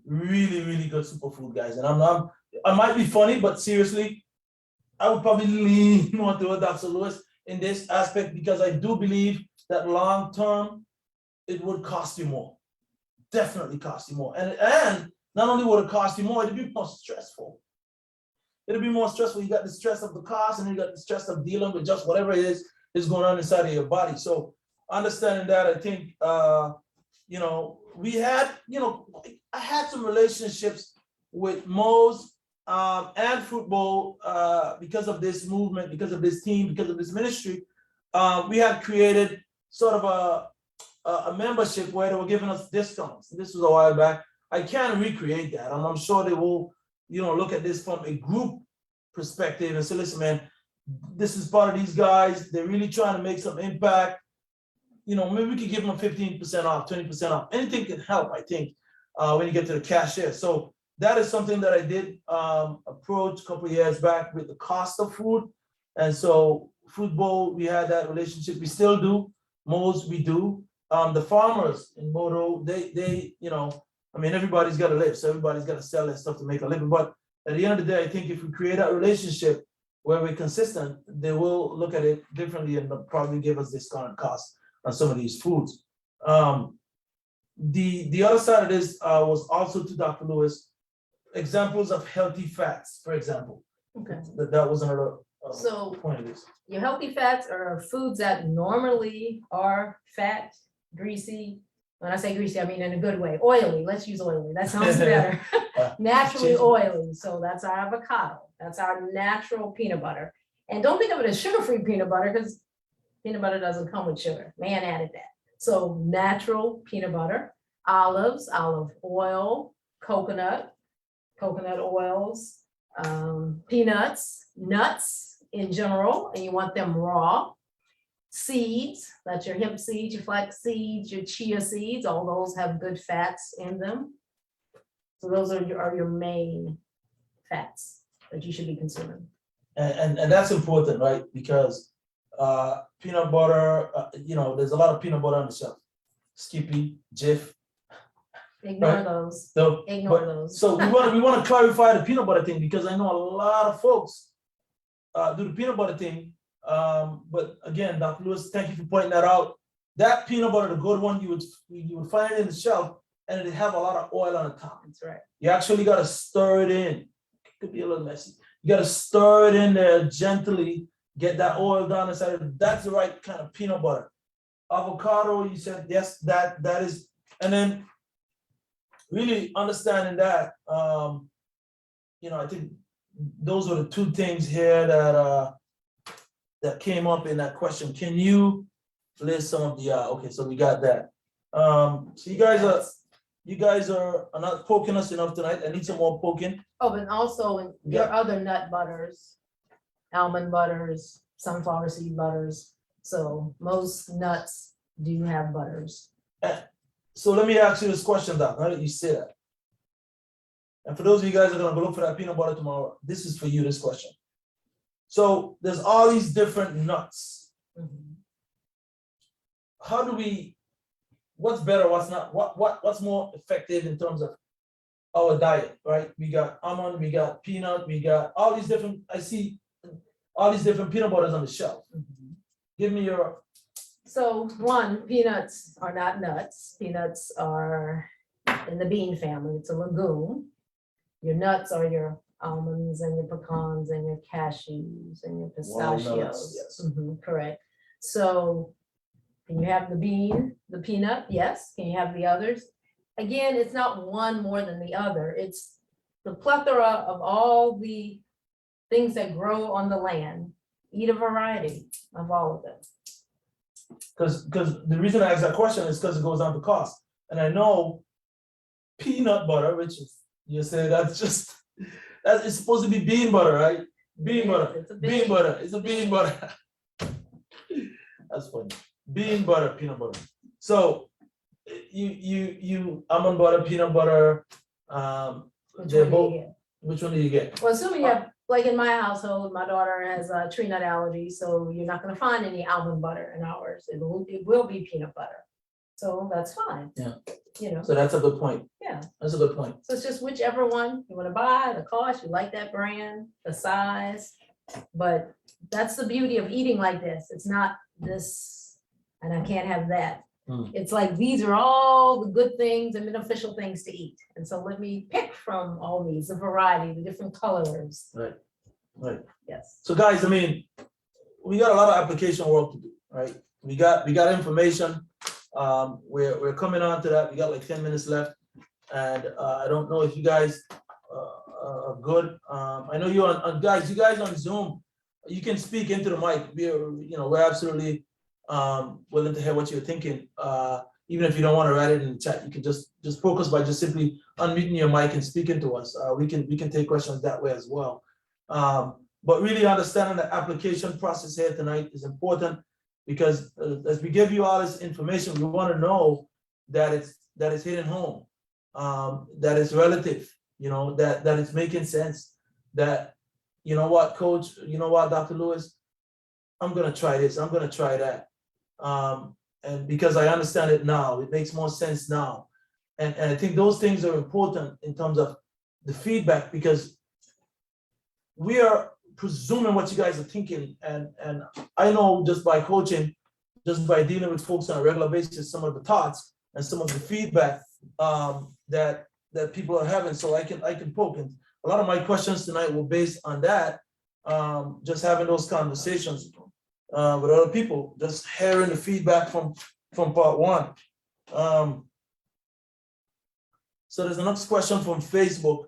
Really good superfood, guys. And I might be funny, but seriously, I would probably lean more toward Dr. Lewis in this aspect because I do believe that long term, it would cost you more. Definitely cost you more. And not only would it cost you more, it'd be more stressful. It'll be more stressful. You got the stress of the cost, and you got the stress of dealing with just whatever it is going on inside of your body. So understanding that, I think we had, I had some relationships with Moe's and Fruit Bowl because of this movement, because of this team, because of this ministry. We had created sort of a membership where they were giving us discounts. This was a while back. I can't recreate that, and I'm sure they will, look at this from a group perspective and say, listen, man, this is part of these guys. They're really trying to make some impact. Maybe we could give them 15% off, 20% off. Anything can help, I think, when you get to the cashier. So that is something that I did approach a couple of years back with the cost of food. And so Fruit Bowl, we had that relationship. We still do. Moe's, we do. The farmers in Bodo, they everybody's got to live, so everybody's got to sell their stuff to make a living. But at the end of the day, I think if we create that relationship where we're consistent, they will look at it differently and probably give us discounted costs on some of these foods. The other side of this was also to Dr. Lewis, examples of healthy fats, for example. Okay. That was another So point of this. your healthy fats are foods that normally are fat, greasy. When I say greasy, I mean in a good way. Oily, let's use oily. That sounds better. Naturally cheese. oily. So that's our avocado. That's our natural peanut butter. And don't think of it as sugar-free peanut butter because peanut butter doesn't come with sugar. Man added that. So natural peanut butter, olives, olive oil, coconut oils, peanuts, nuts in general, and you want them raw. Seeds, that's your hemp seeds, your flax seeds, your chia seeds, all those have good fats in them. So those are your main fats that you should be consuming. And that's important, right? Because peanut butter, there's a lot of peanut butter on the shelf. Skippy, Jif. Ignore Right. those, So, ignore but- those. so we want to clarify the peanut butter thing because I know a lot of folks do the peanut butter thing. But again, Dr. Lewis, thank you for pointing that out. That peanut butter, the good one, you would find it in the shelf, and it'd have a lot of oil on the top. That's right. You actually got to stir it in. It could be a little messy. You got to stir it in there gently, get that oil down inside of it. That's the right kind of peanut butter. Avocado, you said, yes, that is, and then really understanding that, I think those were the two things here that came up in that question. Can you list some of the, okay, so we got that. So you guys are not poking us enough tonight. I need some more poking. Oh, and also your other nut butters, almond butters, sunflower seed butters. So most nuts do have butters. So let me ask you this question, Doc, now that you say that. And for those of you guys that are gonna go look for that peanut butter tomorrow, this is for you, this question. So there's all these different nuts. Mhm. How do we, what's better, what's not, what's more effective in terms of our diet, right? We got almond, we got peanut, we got all these different, I see all these different peanut butters on the shelf. Mhm. Give me your, So one, peanuts are not nuts. Peanuts are in the bean family. It's a legume. Your nuts are your almonds and your pecans and your cashews and your Walnuts, pistachios. yes. Correct. So can you have the bean, the peanut? Yes. Can you have the others? Again, it's not one more than the other. It's the plethora of all the things that grow on the land. Eat a variety of all of them. because the reason I ask that question is because it goes down to cost. And I know peanut butter, which is, you say that's just, that is supposed to be bean butter, right? Bean butter, It's a bean butter, it's a bean butter. That's funny. Bean butter, peanut butter. So you almond butter, peanut butter, Which they're one do you both, get? which one do you get? Well, assuming you have, like in my household, my daughter has a tree nut allergy, so you're not gonna find any almond butter in ours. It will be peanut butter. So that's fine. Yeah. You know, So that's a good point. yeah. That's a good point. So it's just whichever one you wanna buy, the cost, you like that brand, the size. But that's the beauty of eating like this. It's not this, and I can't have that. Mm. It's like, these are all the good things and beneficial things to eat. And so let me pick from all these, the variety, the different colors. Right, right. Yes. So guys, I mean, we got a lot of application work to do, right? We got information. We're coming on to that. We got like 10 minutes left. And I don't know if you guys are good. I know you're on guys, you guys on Zoom, you can speak into the mic. We're absolutely willing to hear what you're thinking. Even if you don't want to write it in the chat, you can just focus by just simply unmuting your mic and speaking to us. We can take questions that way as well. But really understanding the application process here tonight is important because as we give you all this information, we want to know that it's hitting home, that it's relative, that it's making sense, that, you know what, coach, you know what, Dr. Lewis, I'm going to try this, I'm going to try that. And because I understand it now, it makes more sense now. And I think those things are important in terms of the feedback because we are presuming what you guys are thinking. And I know just by coaching, just by dealing with folks on a regular basis, some of the thoughts and some of the feedback that people are having. So I can poke. And a lot of my questions tonight were based on that, just having those conversations with other people, just hearing the feedback from part one. So there's the next question from Facebook.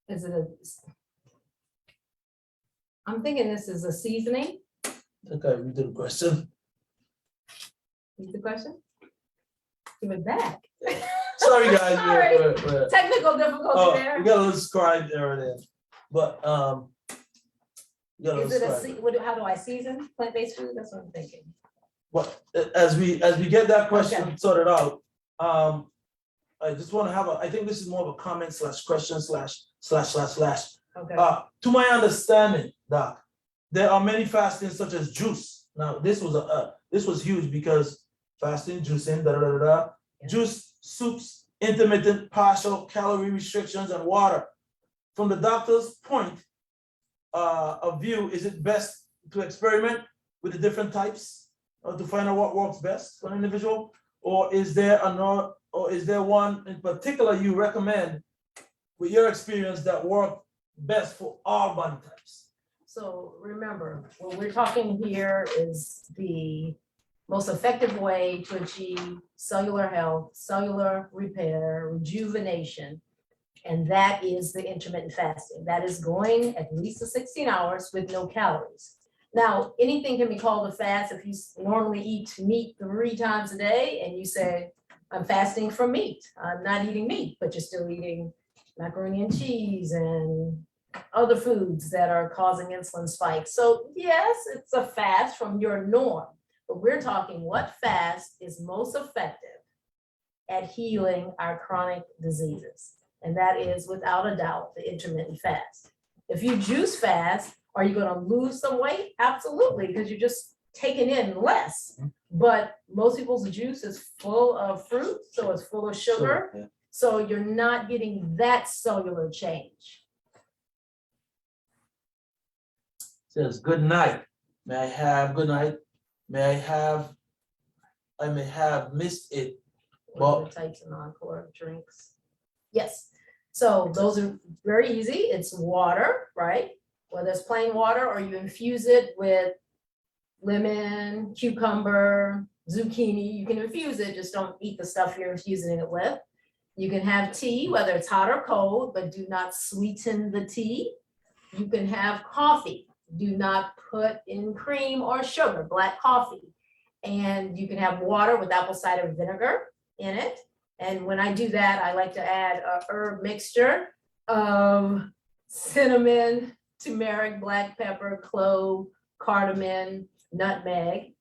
Is it I'm thinking this is a seasoning. Okay, we did a question. Read the question. Give it back. Sorry, guys. Sorry. we're- Technical difficulty there. we got a little scribe error there, but we got a Is it little a, scribe. how do I season plant-based food? That's what I'm thinking. But as we get that question Okay. sorted out, I just want to have I think this is more of a comment / question / Okay. to my understanding, Doc, there are many fastings such as juice. Now, this was huge because fasting, juicing, Yeah. juice, soups, intermittent, partial, calorie restrictions, and water. From the doctor's point of view, is it best to experiment with the different types to find out what works best for an individual, or is there one in particular you recommend with your experience that work best for all body types? So remember, what we're talking here is the most effective way to achieve cellular health, cellular repair, rejuvenation. And that is the intermittent fasting. That is going at least to 16 hours with no calories. Now, anything can be called a fast if you normally eat meat 3 times a day and you say, I'm fasting from meat. I'm not eating meat, but you're still eating macaroni and cheese and other foods that are causing insulin spikes. So yes, it's a fast from your norm, but we're talking what fast is most effective at healing our chronic diseases. And that is without a doubt the intermittent fast. If you juice fast, are you going to lose some weight? Absolutely, because you're just taking in less. But most people's juice is full of fruit, so it's full of sugar. Yeah. So you're not getting that cellular change. Says, good night. May I have good night? I may have missed it. What are the types of non-caloric drinks? Yes. So those are very easy. It's water, right? Whether it's plain water or you infuse it with lemon, cucumber, zucchini. You can infuse it, just don't eat the stuff you're infusing it with. You can have tea, whether it's hot or cold, but do not sweeten the tea. You can have coffee. Do not put in cream or sugar, black coffee. And you can have water with apple cider vinegar in it. And when I do that, I like to add a herb mixture of cinnamon, turmeric, black pepper, clove, cardamom, nutmeg.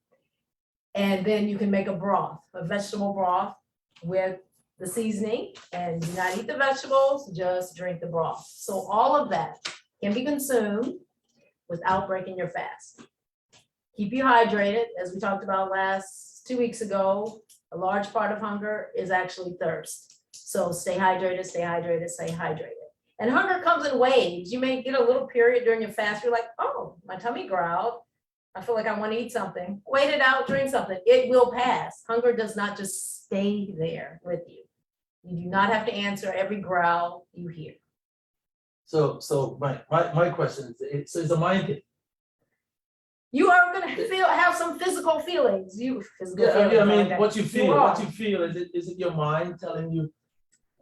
And then you can make a broth, a vegetable broth with the seasoning, and do not eat the vegetables, just drink the broth. So all of that can be consumed without breaking your fast. Keep you hydrated, as we talked about 2 weeks ago. A large part of hunger is actually thirst. So stay hydrated, stay hydrated, stay hydrated. And hunger comes in waves. You may get a little period during your fast. You're like, oh, my tummy growled. I feel like I want to eat something. Wait it out, drink something. It will pass. Hunger does not just stay there with you. You do not have to answer every growl you hear. So my question is, it's a mind thing. You are going to have some physical feelings. I mean, what you feel, is it your mind telling you?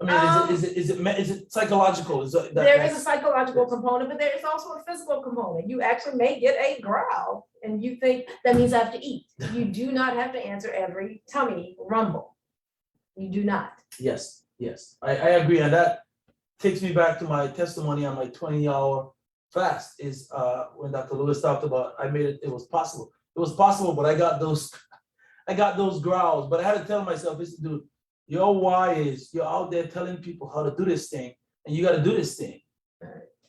I mean, is it psychological? There is a psychological component, but there is also a physical component. You actually may get a growl and you think that means I have to eat. You do not have to answer every tummy rumble. You do not. Yes, I agree. And that takes me back to my testimony on my 20-hour fast is when Dr. Lewis talked about, I made it was possible. It was possible, but I got those growls. But I had to tell myself, listen, dude, your why is you're out there telling people how to do this thing, and you got to do this thing.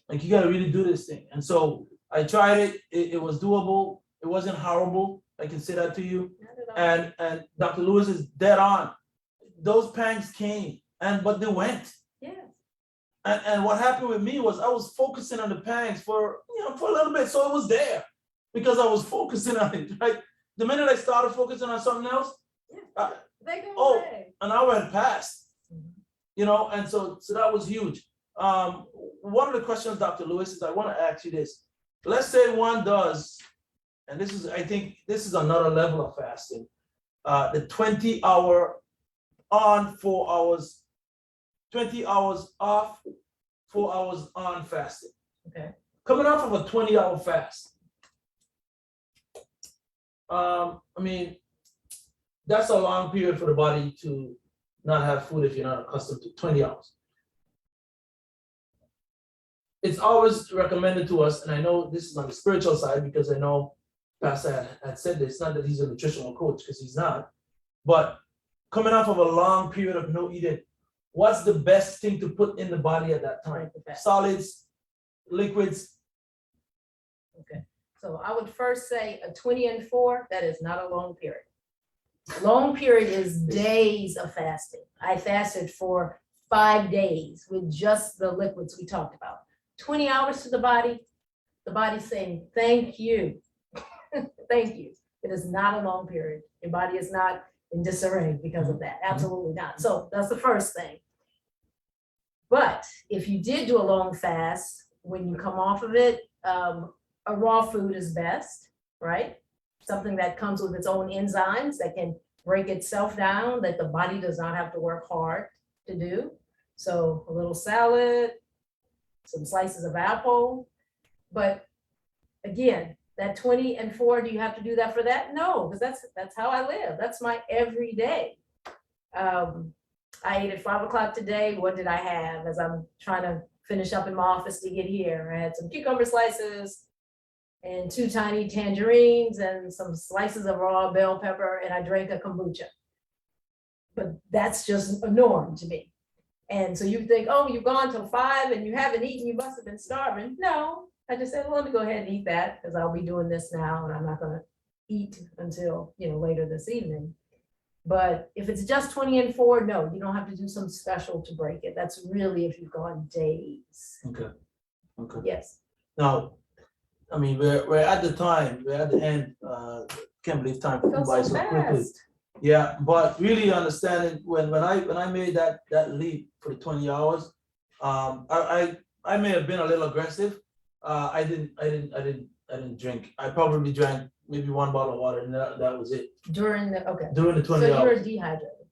Like you got to really do this thing. And so I tried it. It was doable. It wasn't horrible. I can say that to you. And Dr. Lewis is dead on. Those pangs came, but they went. Yeah. And what happened with me was I was focusing on the pangs for a little bit, so it was there because I was focusing on it. Right, the minute I started focusing on something else, they go away. An hour had passed. And so that was huge. One of the questions, Dr. Lewis, is I want to ask you this. Let's say one does, and I think this is another level of fasting. The 20-hour on, 4 hours. 20 hours off, 4 hours on fasting. Okay. Coming off of a 20-hour fast. I mean, that's a long period for the body to not have food if you're not accustomed to 20 hours. It's always recommended to us, and I know this is on the spiritual side because I know Pastor had said this, not that he's a nutritional coach because he's not, but coming off of a long period of no eating, what's the best thing to put in the body at that time? Solids, liquids. Okay. So I would first say a 20 and 4, that is not a long period. Long period is days of fasting. I fasted for 5 days with just the liquids we talked about. 20 hours to the body's saying, thank you. Thank you. It is not a long period. Your body is not in disarray because of that. Absolutely not. So that's the first thing. But if you did do a long fast, when you come off of it, a raw food is best, right? Something that comes with its own enzymes that can break itself down, that the body does not have to work hard to do. So a little salad, some slices of apple. But again, that 20 and 4, do you have to do that for that? No, because that's how I live. That's my everyday. I ate at 5 o'clock today. What did I have as I'm trying to finish up in my office to get here? I had some cucumber slices and 2 tiny tangerines and some slices of raw bell pepper, and I drank a kombucha. But that's just a norm to me. And so you think, oh, you've gone till 5 and you haven't eaten, you must have been starving. No, I just said, well, let me go ahead and eat that because I'll be doing this now and I'm not going to eat until, later this evening. But if it's just 20 and 4, no, you don't have to do something special to break it. That's really if you've gone days. Okay. Yes. Now, I mean, we're at the end. Can't believe time flew by so quickly. Fast. Yeah, but really understanding when I made that leap for the 20 hours, I may have been a little aggressive. I didn't drink. I probably drank maybe 1 bottle of water, and that was it. During the 20 so you're hours. dehydrated.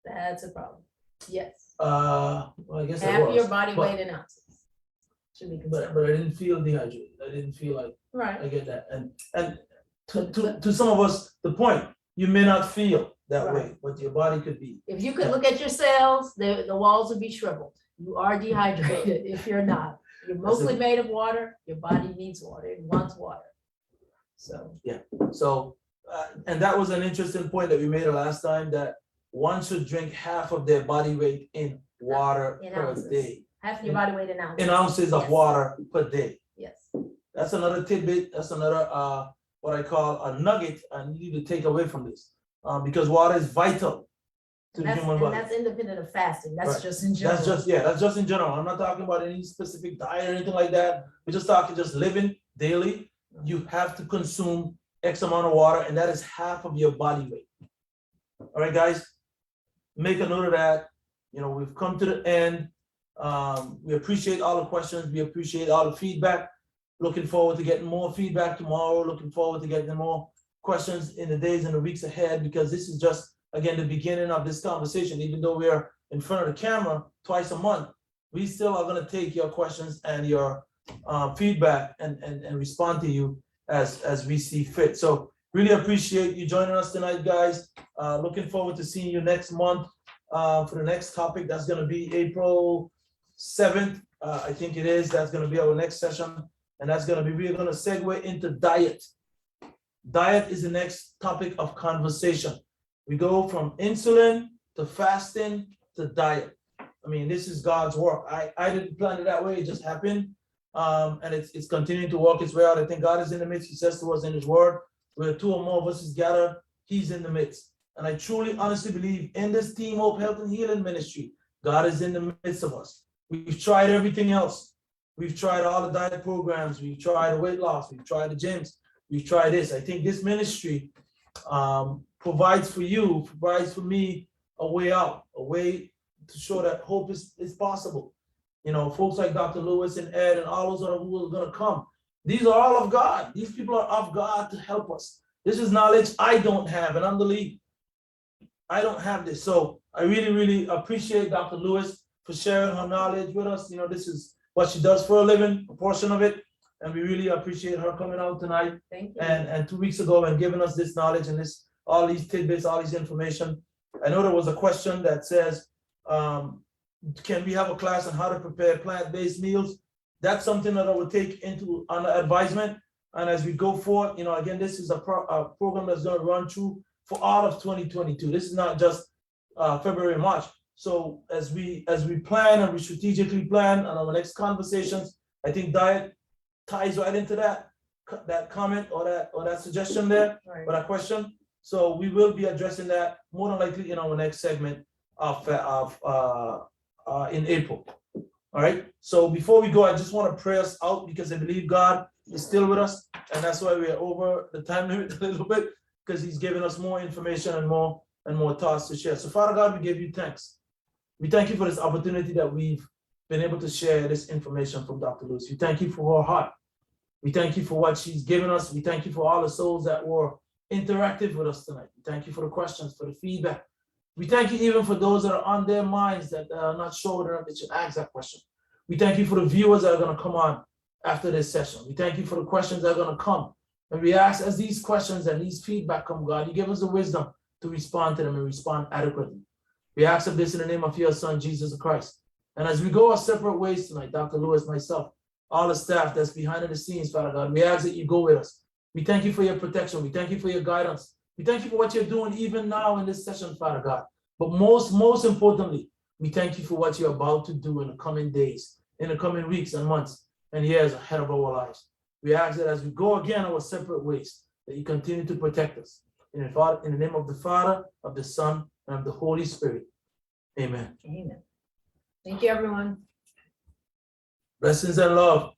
That's a problem. Yes. Well, I guess Half was, your body but, weight in ounces. Should be but considered. I didn't feel dehydrated. I didn't feel like I Right. get that. And to some of us, the point, you may not feel that Right. way, but your body could be. If you could look at your cells, the walls would be shriveled. You are dehydrated if you're not. You're mostly made of water. Your body needs water. It wants water. So. So, and that was an interesting point that we made the last time, that one should drink half of their body weight in water In per ounces. day. Half your body weight in ounces. In ounces of Yes. water per day. Yes. That's another tidbit. That's another what I call a nugget I need to take away from this. Because water is vital to the human And body. that's independent of fasting. That's Right. just in general. That's just in general. I'm not talking about any specific diet or anything like that. We're just talking just living daily. You have to consume X amount of water, and that is half of your body weight. All right, guys, make a note of that. We've come to the end. We appreciate all the questions. We appreciate all the feedback. Looking forward to getting more feedback tomorrow. Looking forward to getting more questions in the days and the weeks ahead, because this is just, again, the beginning of this conversation. Even though we're in front of the camera twice a month, we still are going to take your questions and your feedback and respond to you as we see fit. So really appreciate you joining us tonight, guys. Looking forward to seeing you next month for the next topic. That's going to be April 7th. I think it is. That's going to be our next session. And that's going to be, we're going to segue into diet. Diet is the next topic of conversation. We go from insulin to fasting to diet. I mean, this is God's work. I didn't plan it that way. It just happened. And it's continuing to work its way out. I think God is in the midst. He says to us in his word, where 2 or more of us is gathered, he's in the midst. And I truly, honestly believe in this TeamHope Health and Healing Ministry, God is in the midst of us. We've tried everything else. We've tried all the diet programs. We've tried the weight loss. We've tried the gyms. We've tried this. I think this ministry provides for you, provides for me a way out, a way to show that hope is possible. Folks like Dr. Lewis and Ed and all those other who are going to come. These are all of God. These people are of God to help us. This is knowledge I don't have, and I'm the lead. I don't have this. So I really, really appreciate Dr. Lewis for sharing her knowledge with us. This is what she does for a living, a portion of it. And we really appreciate her coming out tonight. Thank you. And 2 weeks ago and giving us this knowledge and all these tidbits, all this information. I know there was a question that says, can we have a class on how to prepare plant-based meals? That's something that I would take into under advisement. And as we go forward, again, this is a program that's going to run through for all of 2022. This is not just February, March. So as we plan and we strategically plan on our next conversations, I think diet ties right into that comment or that suggestion there, Right. or that question. So we will be addressing that more than likely in our next segment in April. All right. So before we go, I just want to pray us out, because I believe God is still with us, and that's why we're over the time limit a little bit, because he's giving us more information and more thoughts to share. So Father God, we give you thanks. We thank you for this opportunity that we've been able to share this information from Dr. Lewis. We thank you for her heart. We thank you for what she's given us. We thank you for all the souls that were interactive with us tonight. We thank you for the questions, for the feedback. We thank you even for those that are on their minds that are not sure whether or not they should ask that question. We thank you for the viewers that are going to come on after this session. We thank you for the questions that are going to come And we ask as these questions and these feedback come, God, you give us the wisdom to respond to them and respond adequately. We ask of this in the name of your Son, Jesus Christ. And as we go our separate ways tonight, Dr. Lewis, myself, all the staff that's behind the scenes, Father God, we ask that you go with us. We thank you for your protection. We thank you for your guidance. We thank you for what you're doing even now in this session, Father God. But most importantly, we thank you for what you're about to do in the coming days, in the coming weeks and months and years ahead of our lives. We ask that as we go again our separate ways, that you continue to protect us. In the name of the Father, of the Son, and of the Holy Spirit. Amen. Amen. Thank you, everyone. Blessings and love.